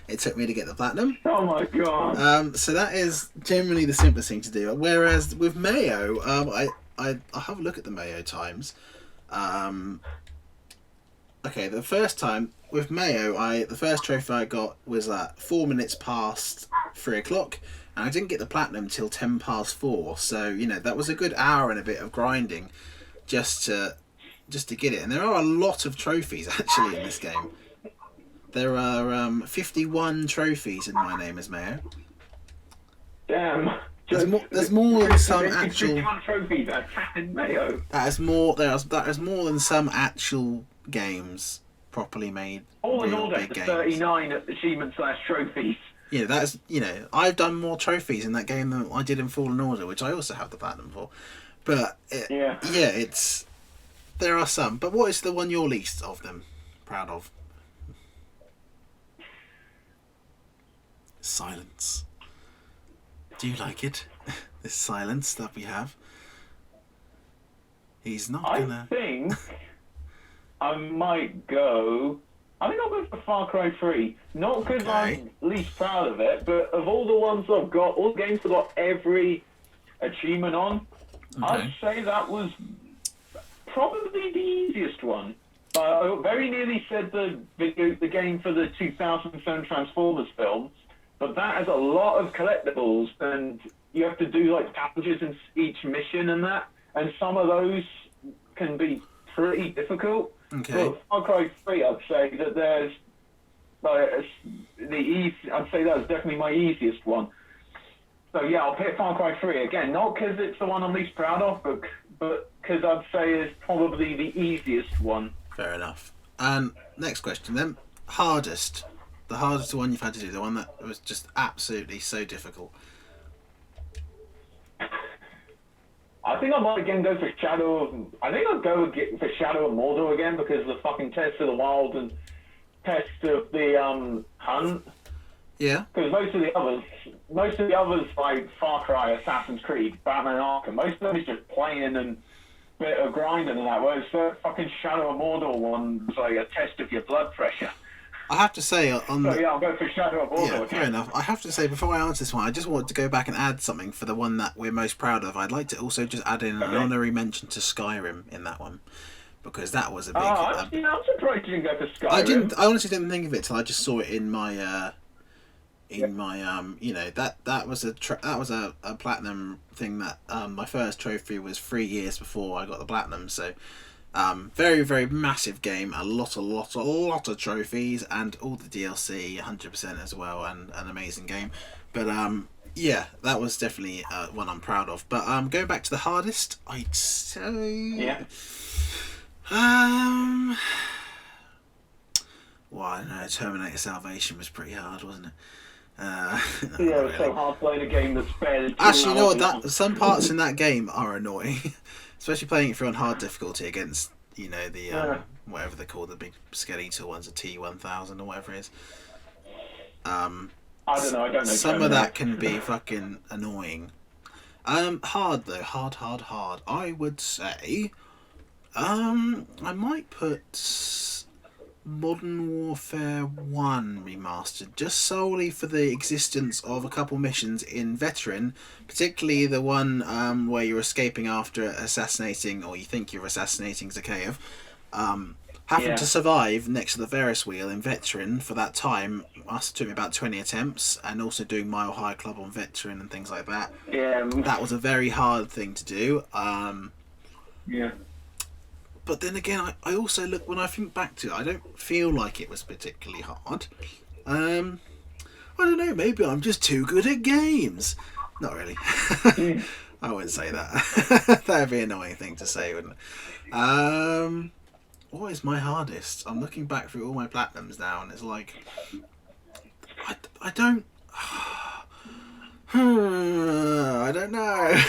it took me to get the platinum.
Oh my god.
So that is generally the simplest thing to do. Whereas with Mayo, I'll have a look at the Mayo times. Okay, the first time with Mayo, the first trophy I got was at 4 minutes past 3 o'clock. And I didn't get the platinum till 10 past 4, so that was a good hour and a bit of grinding just to get it. And there are a lot of trophies actually in this game. There are 51 trophies in My Name Is Mayo.
Damn.
There's more than some actual.
51 trophies at Mayo.
That is more than some actual games properly made.
All in all,
big
that's
games.
39 achievements / trophies.
Yeah, that's I've done more trophies in that game than I did in Fallen Order, which I also have the platinum for. But it's there are some. But what is the one you're least of them proud of? Silence. Do you like it? This silence that we have. He's not gonna...
I think I might go... I think I'll go for Far Cry 3. Not because I'm least proud of it, but of all the ones I've got, all the games I've got every achievement on, I'd say that was probably the easiest one. I very nearly said the game for the 2007 Transformers films, but that has a lot of collectibles, and you have to do like challenges in each mission and that, and some of those can be pretty difficult.
Okay.
But Far Cry 3, I'd say that there's I'd say that's definitely my easiest one. So yeah, I'll pick Far Cry 3 again, not because it's the one I'm least proud of, but because I'd say it's probably the easiest one.
Fair enough. And next question then. Hardest. The hardest one you've had to do. The one that was just absolutely so difficult.
I think I might again go for I think I'll go for Shadow of Mordor again because of the fucking Test of the Wild and Test of the Hunt.
Yeah.
Because most of the others like Far Cry, Assassin's Creed, Batman Arkham, most of them is just playing and bit of grinding and that, whereas the fucking Shadow of Mordor one was like a test of your blood pressure.
I have to say
yeah, I'll go for Shadow of Mordor.
Yeah, fair enough. I have to say, before I answer this one, I just wanted to go back and add something for the one that we're most proud of. I'd like to also just add in an honorary mention to Skyrim in that one, because that was a big...
I'm surprised you didn't go for Skyrim.
I honestly didn't think of it till I just saw it in my... that was a platinum thing that my first trophy was 3 years before I got the platinum, so very, very massive game, a lot of trophies, and all the DLC 100% as well, and an amazing game. But yeah, that was definitely one I'm proud of. But going back to the hardest, I'd say well, I don't know, Terminator Salvation was pretty hard, wasn't it?
It was so hard playing a game that's fairly...
Actually, you know what? Some parts in that game are annoying, especially playing it through on hard difficulty against, the whatever they're called, the big skeletal ones, a T1000 or whatever it is.
I don't know.
Some of that can be fucking annoying. Hard though, hard. I would say, I might put Modern Warfare 1 Remastered, just solely for the existence of a couple missions in Veteran, particularly the one where you're escaping after assassinating, or you think you're assassinating Zakhaev, having to survive next to the Ferris wheel in Veteran for that time. It took me about 20 attempts, and also doing Mile High Club on Veteran and things like that.
Yeah.
That was a very hard thing to do.
Yeah.
But then again, I also look, when I think back to it, I don't feel like it was particularly hard. I don't know, maybe I'm just too good at games. Not really. I wouldn't say that. That would be an annoying thing to say, wouldn't it? What is my hardest? I'm looking back through all my platinums now, and it's like... I don't... I don't know.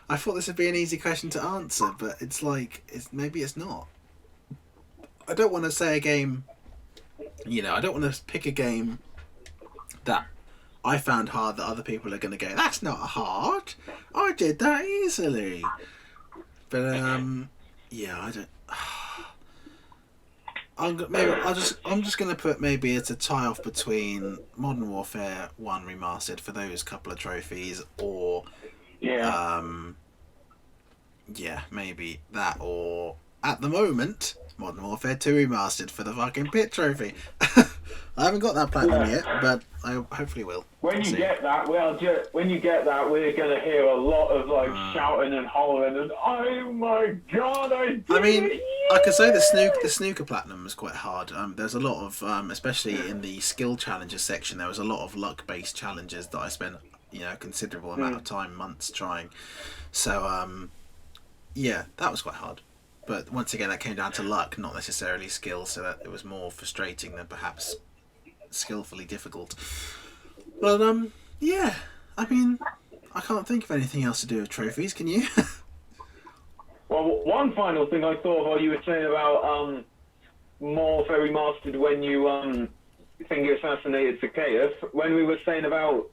I thought this would be an easy question to answer, but it's like, maybe it's not. I don't want to say a game, I don't want to pick a game that I found hard that other people are going to go, that's not hard, I did that easily. But, yeah, I don't... I'm just going to put maybe it's a tie-off between Modern Warfare 1 Remastered for those couple of trophies, or... Yeah, maybe that, or at the moment, Modern Warfare 2 Remastered for the fucking Pit Trophy. I haven't got that platinum yet, but I hopefully will.
When you get that, we're gonna hear a lot of shouting and hollering and oh my god, I
could say the snooker platinum was quite hard. There's a lot of, especially in the skill challenges section, there was a lot of luck-based challenges that I spent a considerable amount of time, months trying. So yeah, that was quite hard. But once again, that came down to luck, not necessarily skill, so that it was more frustrating than perhaps skillfully difficult. But yeah, I can't think of anything else to do with trophies, can you?
Well, one final thing I thought while you were saying about more Very Mastered when you think it assassinated Zacchaeus, when we were saying about,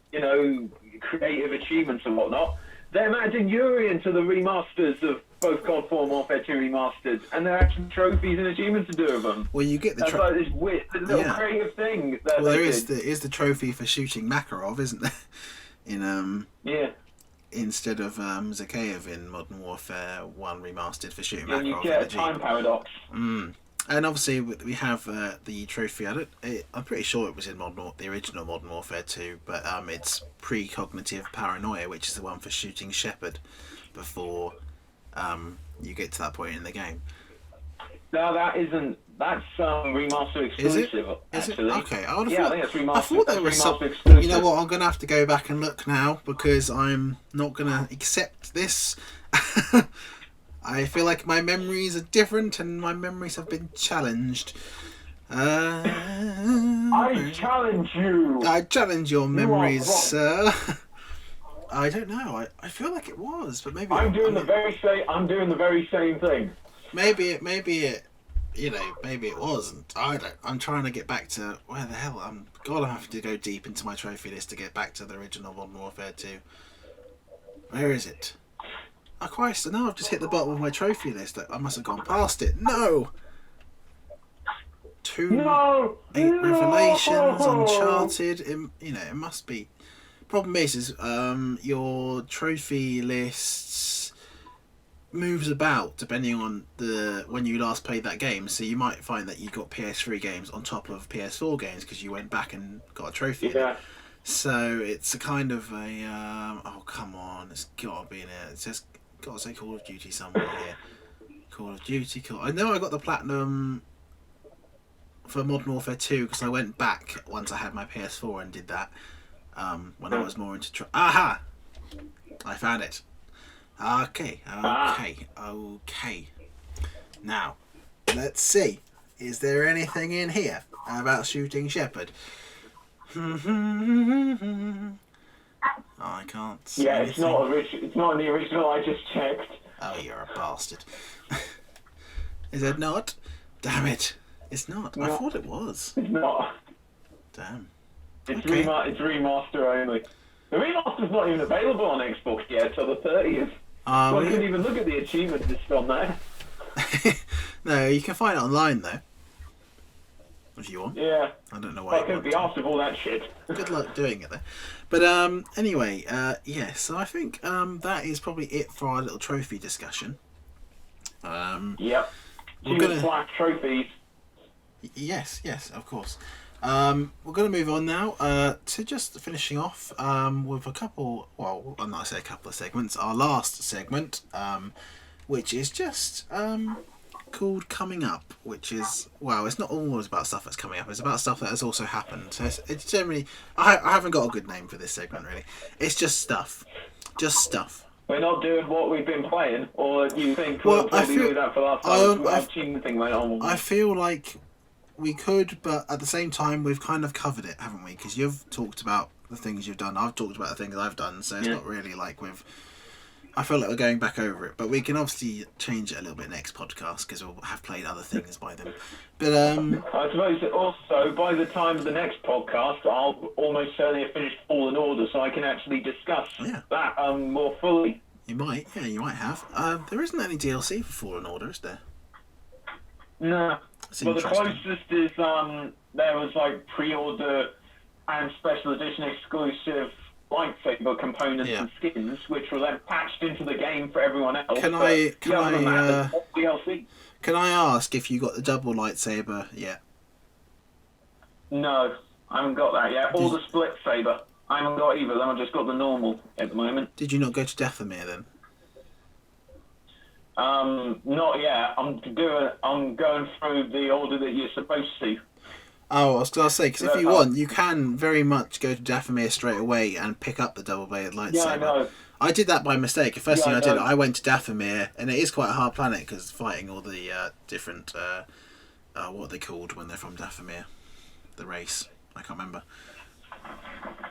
creative achievements and whatnot, they're adding Yuri into the remasters of both God 4 and Warfare 2 remastered, and they're actually trophies and achievements to do with them.
Well, you get the
That's like this weird little creative thing. Well,
there is the trophy for shooting Makarov, isn't there? Instead of Zakhaev in Modern Warfare 1 remastered for shooting Makarov.
You get a time paradox.
And obviously we have the trophy. I'm pretty sure it was in the original Modern Warfare 2, but it's precognitive paranoia, which is the one for shooting Shepard before you get to that point in the game.
No, that's remaster exclusive.
Is
actually.
It? Okay,
I think it's remaster.
I thought there was some.
Exclusive.
You know what? I'm gonna have to go back and look now because I'm not gonna accept this. I feel like my memories are different and my memories have been challenged.
I challenge you.
I challenge your memories, sir. I don't know. I feel like it was, but maybe
I'm doing the very same thing.
Maybe it wasn't. I'm trying to get back to where the hell I have to go deep into my trophy list to get back to the original Modern Warfare 2. Where is it? Oh Christ! Now I've just hit the bottom of my trophy list. I must have gone past it. No. 8 Revelations, Uncharted. It must be. Problem is your trophy lists moves about depending on when you last played that game. So you might find that you got PS3 games on top of PS4 games because you went back and got a trophy.
Yeah.
So it's a kind of a oh come on, it's gotta be in it. It's just gotta say Call of Duty somewhere here. Call of Duty. I know I got the platinum for Modern Warfare 2 because I went back once I had my PS4 and did that when I was more into. Aha! I found it. Okay. Now, let's see. Is there anything in here about shooting Shepard? I can't see anything.
It's not in the original. I just checked.
Oh, you're a bastard. Is it not? Damn it. It's not. No. I thought it was.
It's not.
Damn.
It's remaster only. The remaster's not even available on Xbox yet till the 30th. I couldn't even look at the achievement list on there.
No, you can find it online though. If you want.
Yeah.
I don't know why.
I couldn't be asked of all that shit.
Good luck doing it though. But anyway, so I think that is probably it for our little trophy discussion.
Yep. Black trophies.
Yes, of course. We're going to move on now to just finishing off with a couple. Well, I'm not say a couple of segments. Our last segment, which is just called Coming Up, which is it's not always about stuff that's coming up. It's about stuff that has also happened. So it's generally I haven't got a good name for this segment really. It's just stuff.
We're not doing what we've been playing, or you think we'll probably do that for last time?
I feel like we could, but at the same time, we've kind of covered it, haven't we? Because you've talked about the things you've done. I've talked about the things I've done, so it's not really like I feel like we're going back over it, but we can obviously change it a little bit next podcast because we'll have played other things by then. But
I suppose that also by the time of the next podcast, I'll almost certainly have finished Fallen Order, so I can actually discuss that more fully.
You might have. There isn't any DLC for Fallen Order, is there?
No. Well, the closest is there was like pre-order and special edition exclusive lightsaber components and skins, which were then patched into the game for everyone else.
Can I ask if you got the double lightsaber yet?
No, I haven't got that yet. Or the split saber. I haven't got either. Then I've just got the normal at the moment.
Did you not go to Dathomir then?
Not yet. I'm going through the order that you're supposed to.
Oh, I was going to say, because if you want, you can very much go to Dathomir straight away and pick up the double-bladed lightsaber.
Yeah, I know.
I did that by mistake. The first thing I did, I went to Dathomir, and it is quite a hard planet because fighting all the different, what are they called when they're from Dathomir? The race. I can't remember.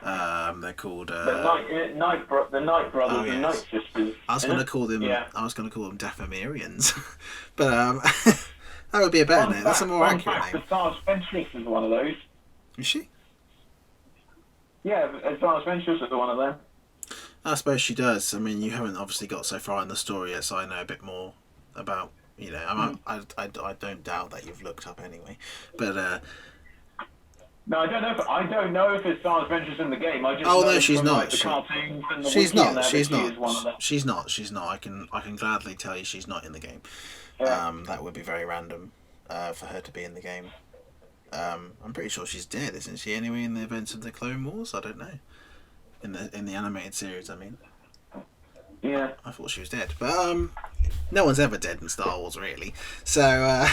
They're called
the Night Brothers and Night Sisters.
I was going to call them. Yeah. I was going to call them Dathomirians, but that would be a better name. That's a more accurate name.
The Star Spencerus is one of those.
Is she?
Yeah, Advanced Ventures is one of them.
I suppose she does. I mean, you haven't obviously got so far in the story yet, so I know a bit more about. You know, I don't doubt that you've looked up anyway, but.
No, I don't know. I don't know if it's Advanced Ventures in the game. I just
Oh
know
no, she's
from,
not.
like, the cartoons and the
She's
wiki and
not.
that
She's
she
not.
is one of them.
She's not. She's not. I can gladly tell you she's not in the game.
Yeah.
That would be very random for her to be in the game. I'm pretty sure she's dead, isn't she? Anyway, in the events of the Clone Wars, I don't know. In the animated series, I mean.
Yeah.
I thought she was dead, but no one's ever dead in Star Wars, really. So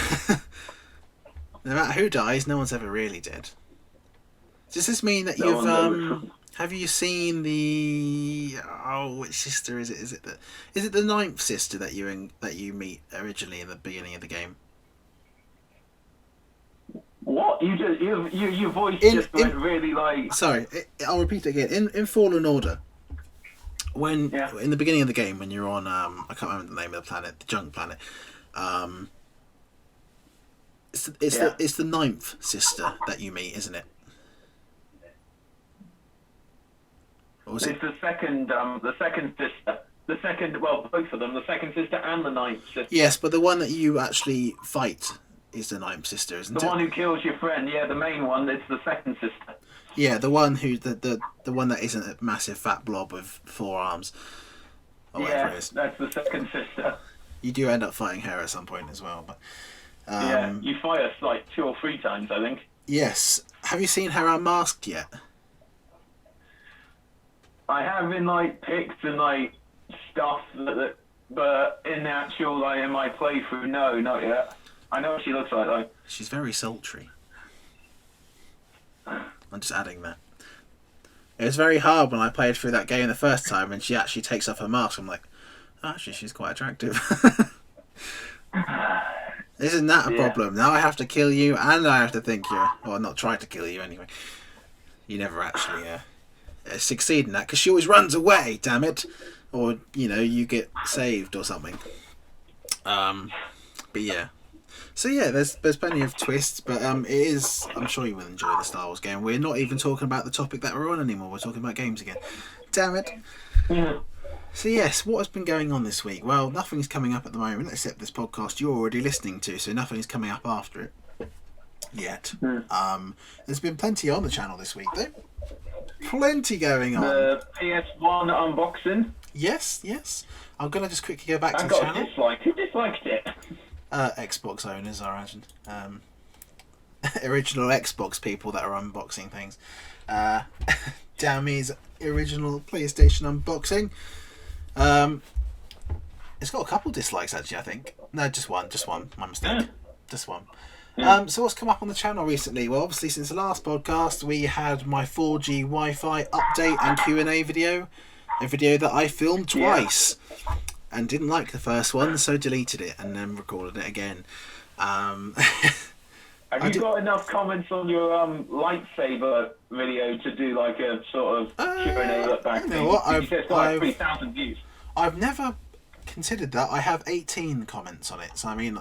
no matter who dies, no one's ever really dead. Does this mean that have you seen the which sister is it? Is it the ninth sister that you meet originally in the beginning of the game?
What your voice just went really like.
Sorry, I'll repeat it again. In Fallen Order, when in the beginning of the game when you're on I can't remember the name of the planet, the junk planet. It's the ninth sister that you meet, isn't it?
It's the second sister. The second, well, both of them, the second sister and the ninth sister.
Yes, but the one that you actually fight is the ninth sister, isn't it?
The one who kills your friend, yeah, the main one, it's the second sister.
Yeah, the one who the one that isn't a massive fat blob with 4 arms. Or whatever it is.
That's the second sister.
You do end up fighting her at some point as well, but
you fight us like 2 or 3 times, I think.
Yes. Have you seen her unmasked yet?
I have in like pics and like stuff but in the actual like in my playthrough, no, not yet. I know what she looks like though.
She's very sultry. I'm just adding that. It was very hard when I played through that game the first time and she actually takes off her mask. I'm like, actually, she's quite attractive. Isn't that a problem? Now I have to kill you and I have to think you're... Well, not try to kill you anyway. You never actually succeed in that because she always runs away, damn it. Or, you get saved or something. But yeah. So yeah, there's plenty of twists, but it is. I'm sure you will enjoy the Star Wars game. We're not even talking about the topic that we're on anymore. We're talking about games again. Damn it.
Yeah.
So yes, what has been going on this week? Well, nothing's coming up at the moment except this podcast you're already listening to, so nothing's coming up after it yet. There's been plenty on the channel this week, though. Plenty going on.
The PS1 unboxing.
Yes. I'm gonna just quickly go back to the
got
channel.
a dislike. Who disliked it?
Xbox owners, I imagine. Original Xbox people that are unboxing things. Dammy's original PlayStation unboxing. It's got a couple dislikes actually, I think. No, just one. My mistake. Just one. So what's come up on the channel recently? Well, obviously since the last podcast we had my 4G Wi-Fi update and Q&A video. A video that I filmed twice. And didn't like the first one, so deleted it and then recorded it again.
Have you got enough comments on your lightsaber video to do like a sort of Q&A look back?
You know what?
It's got 3,000 views.
I've never considered that. I have 18 comments on it, so I mean,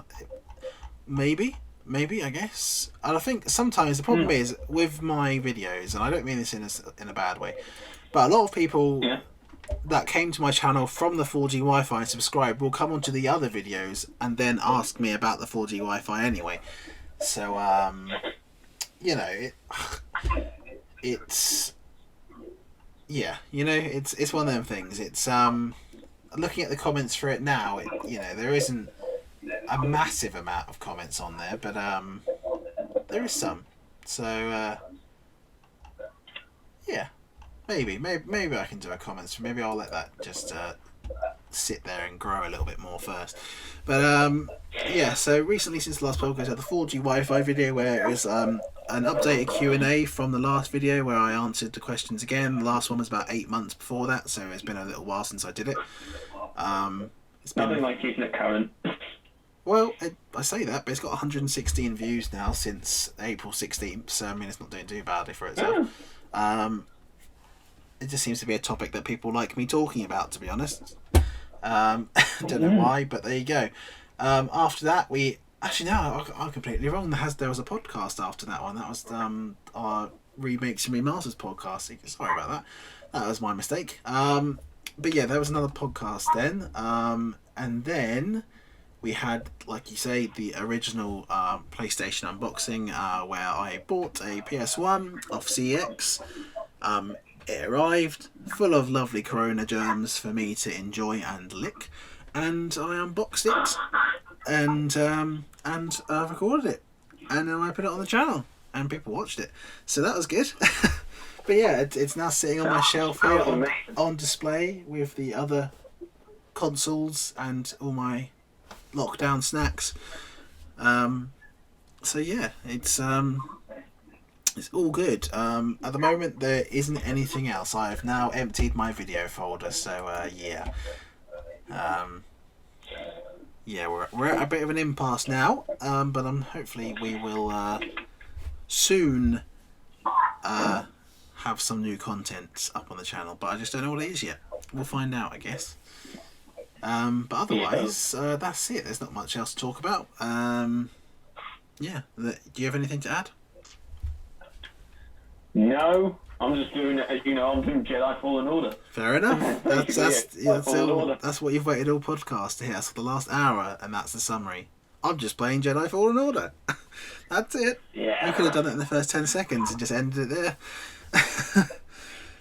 maybe, I guess. And I think sometimes the problem is with my videos, and I don't mean this in a bad way, but a lot of people that came to my channel from the 4G Wi-Fi and subscribe will come onto the other videos and then ask me about the 4G Wi-Fi anyway. So, it's it's one of them things. It's looking at the comments for it now. There isn't a massive amount of comments on there, but there is some. So, maybe I can do a comments. Maybe I'll let that just sit there and grow a little bit more first. But so recently since the last podcast I had the 4G Wi-Fi video where it was an updated Q&A from the last video where I answered the questions again. The last one was about 8 months before that, so it's been a little while since I did it. It's been...
Nothing like keeping it current.
Well, I say that, but it's got 116 views now since April 16th, so I mean it's not doing too badly for itself. It just seems to be a topic that people like me talking about, to be honest. Don't know why, but there you go. After that, we Actually, no, I'm completely wrong. There was a podcast after that one. That was our remakes and remasters podcast. Sorry about that. That was my mistake. But yeah, there was another podcast then. And then we had, like you say, the original PlayStation unboxing where I bought a PS1 off CX. It arrived full of lovely corona germs for me to enjoy and lick, and I unboxed it and recorded it, and then I put it on the channel and people watched it, so that was good. But yeah, it's now sitting on my shelf here on display with the other consoles and all my lockdown snacks. So yeah, it's all good. At the moment there isn't anything else. I have now emptied my video folder, so yeah. Yeah, we're at a bit of an impasse now, but hopefully we will soon have some new content up on the channel, but I just don't know what it is yet. We'll find out, I guess. But otherwise, that's it. There's not much else to talk about. Yeah, do you have anything to add?
No, I'm just doing it, as you know, I'm doing Jedi Fallen Order.
Fair enough. That's what you've waited all podcast to hear. That's for the last hour, and that's the summary. I'm just playing Jedi Fallen Order. That's it.
Yeah.
We could have done it in the first 10 seconds and just ended it there.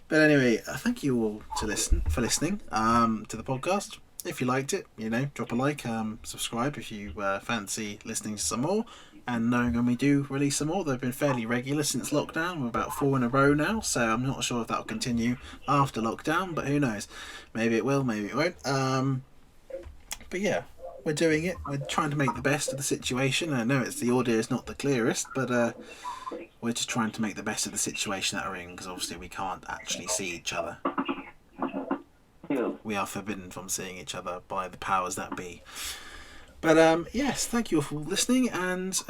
But anyway, thank you all for listening to the podcast. If you liked it, drop a like, subscribe if you fancy listening to some more. And knowing when we do release some more, they've been fairly regular since lockdown. We're about 4 in a row now, so I'm not sure if that'll continue after lockdown, but who knows? Maybe it will, maybe it won't. But yeah, we're doing it. We're trying to make the best of the situation. I know the audio is not the clearest, but we're just trying to make the best of the situation that we're in, because obviously we can't actually see each other. We are forbidden from seeing each other by the powers that be. But yes, thank you all for listening, and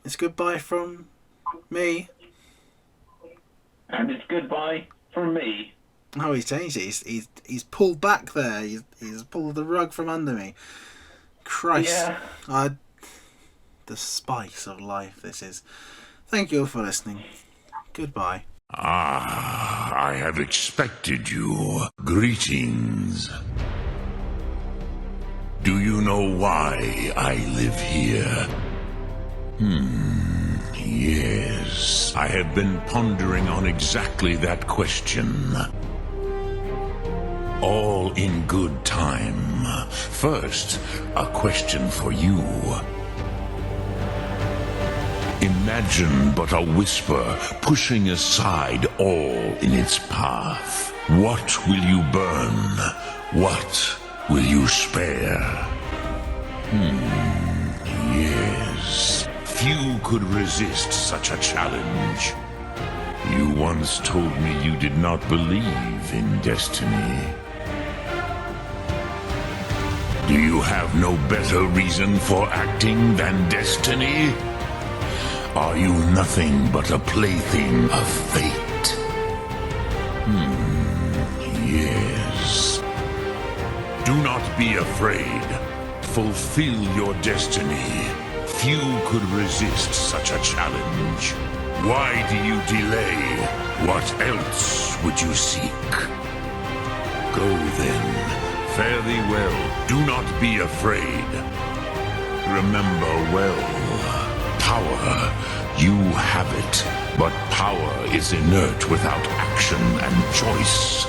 it's goodbye from me.
And it's goodbye from me.
Oh, he's changed it. He's pulled back there. He's pulled the rug from under me. Christ. Yeah. The spice of life this is. Thank you all for listening. Goodbye.
I have expected you. Greetings. Do you know why I live here? Yes. I have been pondering on exactly that question. All in good time. First, a question for you. Imagine but a whisper pushing aside all in its path. What will you burn? What will you spare? Yes. Few could resist such a challenge. You once told me you did not believe in destiny. Do you have no better reason for acting than destiny? Are you nothing but a plaything of fate? Yes. Do not be afraid. Fulfill your destiny. Few could resist such a challenge. Why do you delay? What else would you seek? Go then. Fare thee well. Do not be afraid. Remember well. Power, you have it. But power is inert without action and choice.